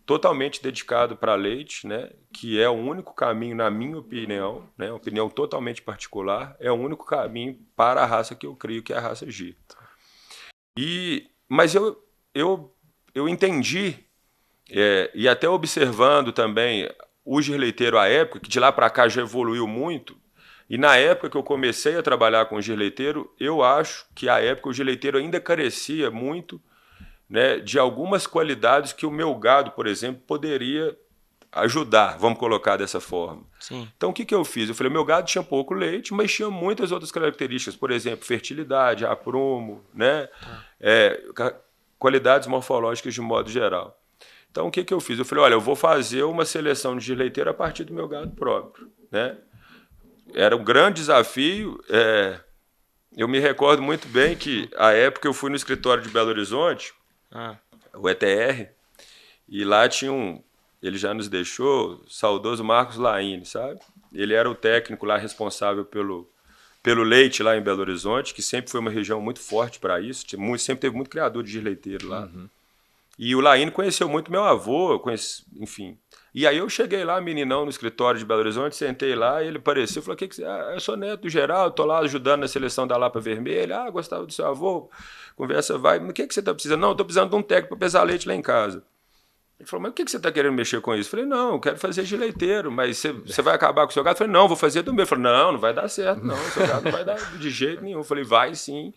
totalmente dedicado para leite, né, que é o único caminho, na minha opinião, né, uma opinião totalmente particular, é o único caminho para a raça que eu crio, que é a raça Gir. Mas eu entendi, e até observando também o Gir Leiteiro à época, que de lá para cá já evoluiu muito, e na época que eu comecei a trabalhar com o Gir Leiteiro, eu acho que à época o Gir Leiteiro ainda carecia muito, né, de algumas qualidades que o meu gado, por exemplo, poderia ajudar, vamos colocar dessa forma. Sim. Então o que eu fiz? Eu falei, meu gado tinha pouco leite, mas tinha muitas outras características, por exemplo, fertilidade, aprumo, né, qualidades morfológicas de modo geral. Então o que eu fiz? Eu falei, olha, eu vou fazer uma seleção de Gir Leiteiro a partir do meu gado próprio, né? Era um grande desafio. Eu me recordo muito bem que, à época, eu fui no escritório de Belo Horizonte, o ETR, e lá tinha ele já nos deixou, o saudoso Marcos Laine, sabe? Ele era o técnico lá responsável pelo leite lá em Belo Horizonte, que sempre foi uma região muito forte para isso, sempre teve muito criador de Gir Leiteiro lá. Uhum. E o Laine conheceu muito meu avô, enfim. E aí eu cheguei lá, meninão, no escritório de Belo Horizonte, sentei lá, e ele apareceu, falou, eu sou neto do Geraldo, tô lá ajudando na seleção da Lapa Vermelha, gostava do seu avô, conversa vai, mas o que você tá precisando? Não, eu tô precisando de um técnico para pesar leite lá em casa. Ele falou, mas o que você está querendo mexer com isso? Eu falei, não, eu quero fazer de leiteiro, mas você vai acabar com o seu gado? Eu falei, não, vou fazer do meu. Ele falou, não vai dar certo, não, o seu gado não vai dar de jeito nenhum. Eu falei, vai sim.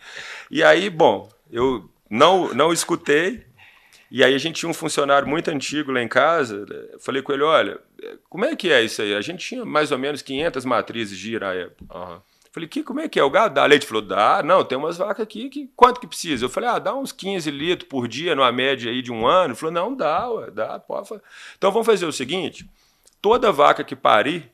E aí, bom, eu não escutei. E aí a gente tinha um funcionário muito antigo lá em casa, eu falei com ele, olha, como é que é isso aí? A gente tinha mais ou menos 500 matrizes de ira à época. Uhum. Falei, como é que é? O gado dá leite? Ele falou, dá. Não, tem umas vacas aqui, quanto que precisa? Eu falei, dá uns 15 litros por dia, numa média aí de um ano. Ele falou, não, dá, dá. Pode. Então vamos fazer o seguinte, toda vaca que parir,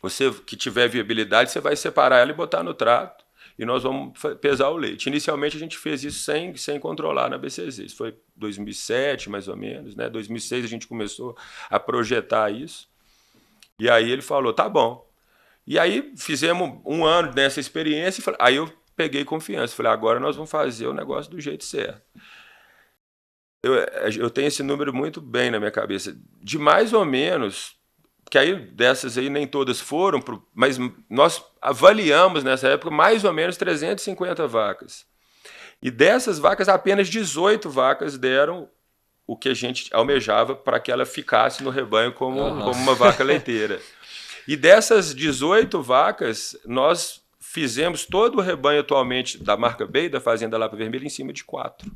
você que tiver viabilidade, você vai separar ela e botar no trato. E nós vamos pesar o leite. Inicialmente a gente fez isso sem controlar na BCZ. Isso foi 2007, mais ou menos, né? 2006 a gente começou a projetar isso. E aí ele falou, tá bom. E aí fizemos um ano dessa experiência, aí eu peguei confiança. Falei, agora nós vamos fazer o negócio do jeito certo. Eu tenho esse número muito bem na minha cabeça. De mais ou menos, que aí dessas aí nem todas foram, mas nós avaliamos nessa época mais ou menos 350 vacas. E dessas vacas, apenas 18 vacas deram o que a gente almejava para que ela ficasse no rebanho como uma vaca leiteira. E dessas 18 vacas, nós fizemos todo o rebanho atualmente da marca Bay, da Fazenda Lapa Vermelha, em cima de 4.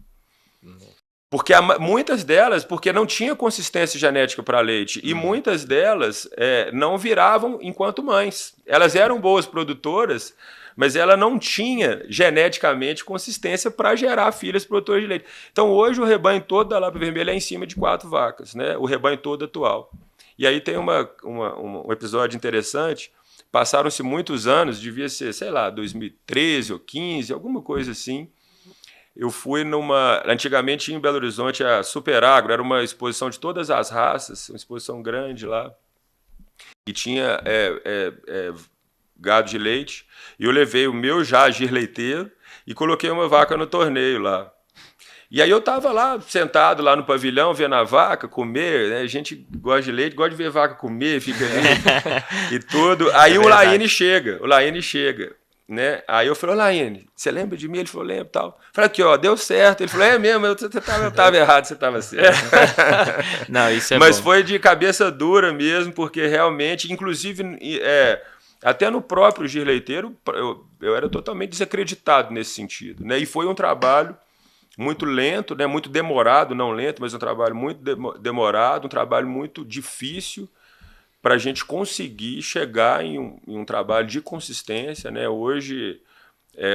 Porque muitas delas, porque não tinha consistência genética para leite, e muitas delas não viravam enquanto mães. Elas eram boas produtoras, mas ela não tinha geneticamente consistência para gerar filhas produtoras de leite. Então hoje o rebanho todo da Lapa Vermelha é em cima de 4 vacas, né? O rebanho todo atual. E aí tem um episódio interessante, passaram-se muitos anos, devia ser, sei lá, 2013 ou 15, alguma coisa assim. Eu fui antigamente em Belo Horizonte, a Super Agro, era uma exposição de todas as raças, uma exposição grande lá, e tinha gado de leite, e eu levei o meu jagir leiteiro e coloquei uma vaca no torneio lá. E aí eu estava lá, sentado lá no pavilhão, vendo a vaca comer, né? A gente gosta de leite, gosta de ver vaca comer, fica ali e tudo. Aí o Laine chega, né? Aí eu falei, Laine, você lembra de mim? Ele falou, lembro e tal. Falei, aqui, ó, deu certo. Ele falou, é mesmo, eu estava errado, você estava certo. Não, isso é Mas bom. foi de cabeça dura mesmo, porque realmente, inclusive, até no próprio gir leiteiro, eu era totalmente desacreditado nesse sentido, né? E foi um trabalho muito lento, né? Muito demorado, não lento, mas um trabalho muito demorado, um trabalho muito difícil, para a gente conseguir chegar em um trabalho de consistência, né? Hoje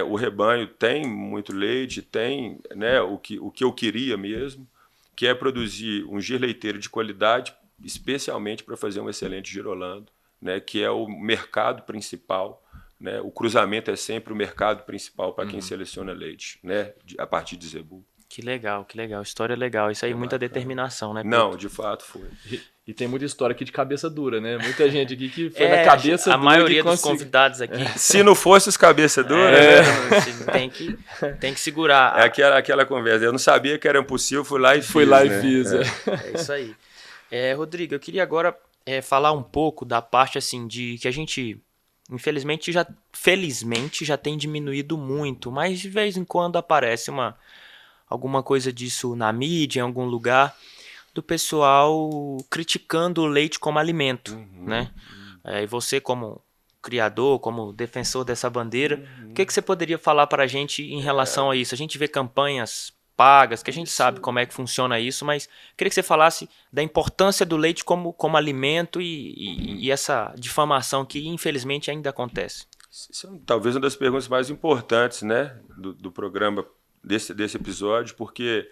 o rebanho tem muito leite, tem, né, o que eu queria mesmo, que é produzir um gir leiteiro de qualidade, especialmente para fazer um excelente girolando, né, que é o mercado principal, né? O cruzamento é sempre o mercado principal para quem seleciona leite, né, a partir de zebu. Que legal, história legal, isso aí, muita determinação, né, Pedro? Não, de fato foi. E tem muita história aqui de cabeça dura, né? Muita gente aqui que foi na cabeça dura. A maioria dos convidados aqui. Se não fosse os cabeça dura, né? Tem que segurar. Aquela conversa. Eu não sabia que era impossível, fui lá e fiz. É isso aí. Rodrigo, eu queria agora falar um pouco da parte assim de que a gente, infelizmente, felizmente já tem diminuído muito, mas de vez em quando aparece alguma coisa disso na mídia, em algum lugar, do pessoal criticando o leite como alimento, né? E você, como criador, como defensor dessa bandeira, o que você poderia falar para a gente em relação a isso? A gente vê campanhas pagas, que a gente sabe como é que funciona isso, mas queria que você falasse da importância do leite como alimento e essa difamação que, infelizmente, ainda acontece. Isso é talvez uma das perguntas mais importantes, né, do programa, desse episódio, porque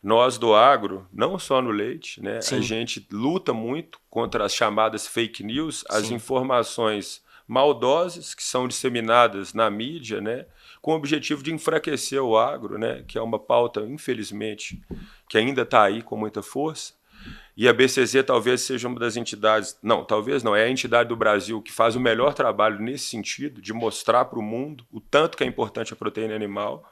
nós do agro, não só no leite, né, a gente luta muito contra as chamadas fake news, as informações maldosas que são disseminadas na mídia, né, com o objetivo de enfraquecer o agro, né, que é uma pauta, infelizmente, que ainda está aí com muita força. E a BCZ talvez seja uma das entidades, é a entidade do Brasil que faz o melhor trabalho nesse sentido, de mostrar para o mundo o tanto que é importante a proteína animal.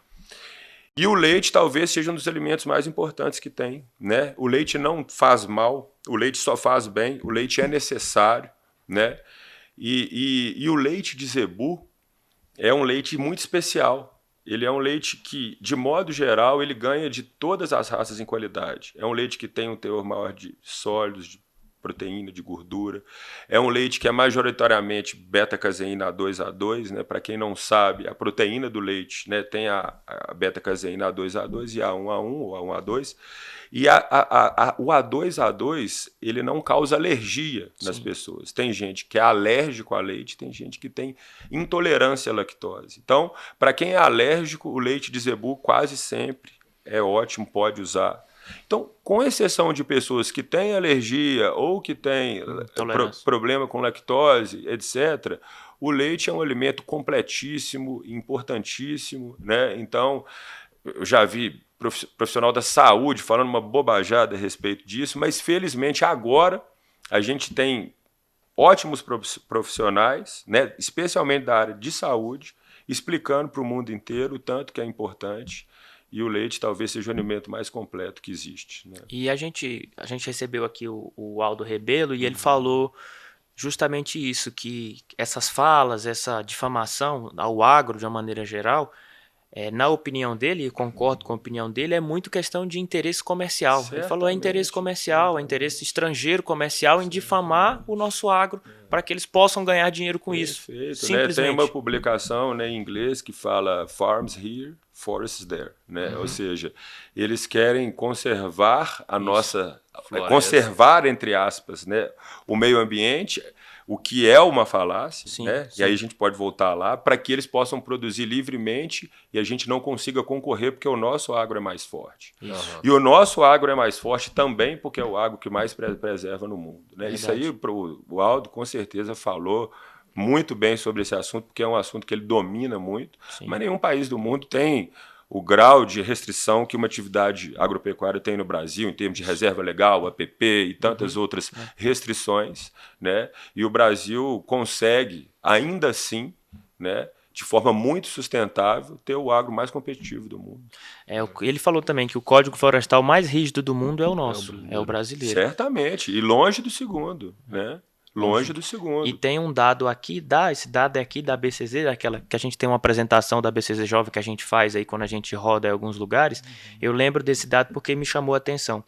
E o leite talvez seja um dos alimentos mais importantes que tem, né? O leite não faz mal, o leite só faz bem, o leite é necessário, né? E o leite de zebu é um leite muito especial. ele é um leite que, de modo geral, ele ganha de todas as raças em qualidade. É um leite que tem um teor maior de sólidos, de proteína, de gordura. É um leite que é majoritariamente beta-caseína A2A2, né? Para quem não sabe, a proteína do leite, né, tem a beta-caseína A2A2 e A1A1 ou A1A2. E o A2A2, ele não causa alergia nas pessoas. Tem gente que é alérgico a leite, tem gente que tem intolerância à lactose. Então, para quem é alérgico, o leite de zebu quase sempre é ótimo, pode usar. Então, com exceção de pessoas que têm alergia ou que têm problema com lactose, etc., o leite é um alimento completíssimo, importantíssimo, né? Então, eu já vi profissional da saúde falando uma bobajada a respeito disso, mas felizmente agora a gente tem ótimos profissionais, né, especialmente da área de saúde, explicando para o mundo inteiro o tanto que é importante. E o leite talvez seja o alimento mais completo que existe. Né? E a gente recebeu aqui o Aldo Rebelo e ele falou justamente isso, que essas falas, essa difamação ao agro de uma maneira geral, na opinião dele, e concordo com a opinião dele, é muito questão de interesse comercial. Certamente. Ele falou interesse comercial, interesse estrangeiro comercial em difamar o nosso agro para que eles possam ganhar dinheiro com isso. Simplesmente. Né? Tem uma publicação, né, em inglês que fala Farms Here, Forests There. Né? Ou seja, eles querem conservar a nossa... Conservar, entre aspas, né, o meio ambiente... O que é uma falácia, né? Sim. E aí a gente pode voltar lá, para que eles possam produzir livremente e a gente não consiga concorrer porque o nosso agro é mais forte. E o nosso agro é mais forte também porque é o agro que mais preserva no mundo. Né? Isso aí o Aldo com certeza falou muito bem sobre esse assunto, porque é um assunto que ele domina muito, mas nenhum país do mundo tem o grau de restrição que uma atividade agropecuária tem no Brasil, em termos de reserva legal, APP e tantas outras restrições, né? E o Brasil consegue, ainda assim, né, de forma muito sustentável, ter o agro mais competitivo do mundo. Ele falou também que o Código Florestal mais rígido do mundo é o nosso, é o brasileiro. Certamente, e longe do segundo, né? Longe do segundo. E tem um dado aqui, esse dado é aqui da BCZ, daquela que a gente tem uma apresentação da BCZ Jovem que a gente faz aí quando a gente roda em alguns lugares. Eu lembro desse dado porque me chamou a atenção.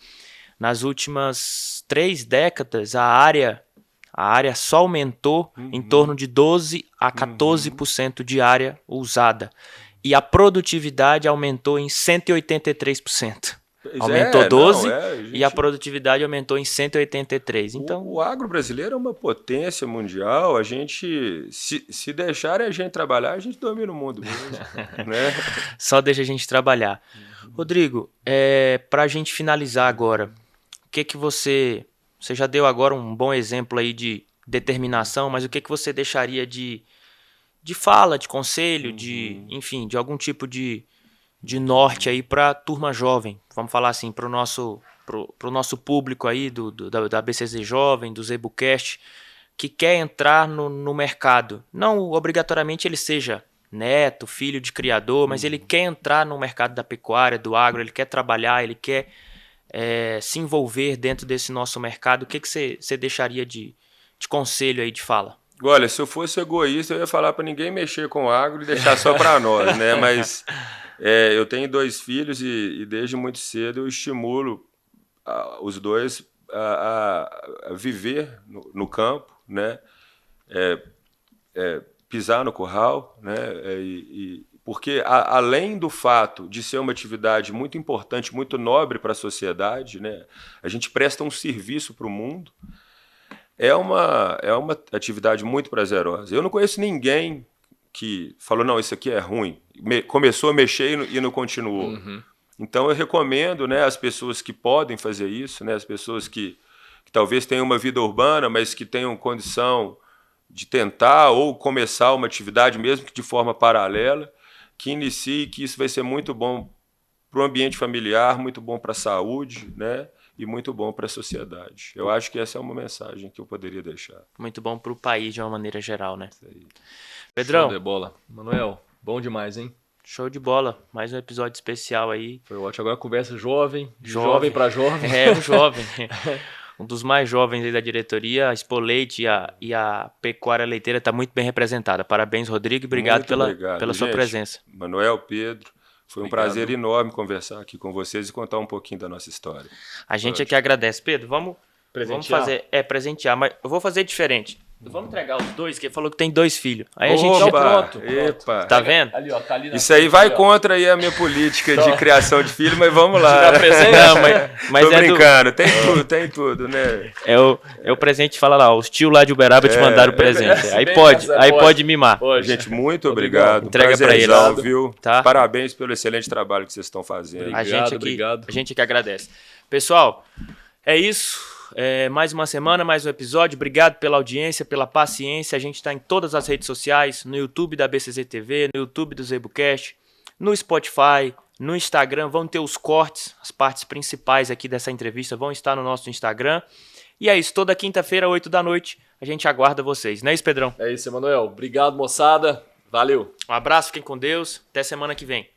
Nas últimas 3 décadas, a área só aumentou em torno de 12 a 14% de área usada. E a produtividade aumentou em 183%. Aumentou 12 e a produtividade aumentou em 183. Então, o agro brasileiro é uma potência mundial. A gente, se deixarem a gente trabalhar, a gente domina o mundo mesmo. Né? Só deixa a gente trabalhar. Rodrigo, para a gente finalizar agora, o que você já deu agora um bom exemplo aí de determinação, mas o que você deixaria de fala, de conselho, enfim, de algum tipo de norte aí para a turma jovem, vamos falar assim, para o nosso público aí da BCZ Jovem, do ZebuCast, que quer entrar no mercado. Não obrigatoriamente ele seja neto, filho de criador, mas ele quer entrar no mercado da pecuária, do agro, ele quer trabalhar, ele quer se envolver dentro desse nosso mercado. O que você deixaria de conselho aí, de fala? Olha, se eu fosse egoísta, eu ia falar para ninguém mexer com o agro e deixar só para nós, né? Mas... eu tenho 2 filhos e desde muito cedo eu estimulo os dois a viver no campo, né? Pisar no curral, né? Porque além do fato de ser uma atividade muito importante, muito nobre para a sociedade, né? A gente presta um serviço para o mundo. É uma atividade muito prazerosa. Eu não conheço ninguém que falou, não, isso aqui é ruim. Começou a mexer e não continuou. Então eu recomendo, né, as pessoas que podem fazer isso, né, as pessoas que talvez tenham uma vida urbana, mas que tenham condição de tentar ou começar uma atividade, mesmo que de forma paralela, que inicie, que isso vai ser muito bom para o ambiente familiar, muito bom para a saúde, né, e muito bom para a sociedade. Eu acho que essa é uma mensagem que eu poderia deixar. Muito bom para o país de uma maneira geral, né? Isso aí. Pedrão. Show de bola. Manuel, bom demais, hein? Show de bola. Mais um episódio especial aí. Foi ótimo. Agora conversa jovem para jovem. Um jovem. um dos mais jovens aí da diretoria, a Expo Leite e a pecuária leiteira está muito bem representada. Parabéns, Rodrigo, e obrigado pela sua presença. Manuel, Pedro, foi um prazer enorme conversar aqui com vocês e contar um pouquinho da nossa história. A gente aqui agradece. Pedro, vamos fazer, presentear, mas eu vou fazer diferente. Vamos entregar os dois, que ele falou que tem 2 filhos. Aí a gente já pronto. Epa. Tá vendo? Ali, ó, tá ali Isso aí vai contra aí a minha política de criação de filho, mas vamos lá. Não, mas tô brincando, tem tudo, né? É o presente, fala lá, os tios lá de Uberaba te mandaram o presente. Aí pode mimar. Gente, muito obrigado. Entrega pra ele. Viu? Tá? Parabéns pelo excelente trabalho que vocês estão fazendo. Obrigado. A gente que agradece. Pessoal, é isso. Mais uma semana, mais um episódio. Obrigado pela audiência, pela paciência. A gente está em todas as redes sociais, no YouTube da BCZ TV, no YouTube do ZebuCast, no Spotify, no Instagram. Vão ter os cortes, as partes principais aqui dessa entrevista vão estar no nosso Instagram. E é isso, toda quinta-feira, 8 da noite, a gente aguarda vocês. Não é isso, Pedrão? É isso, Emanuel. Obrigado, moçada. Valeu. Um abraço, fiquem com Deus. Até semana que vem.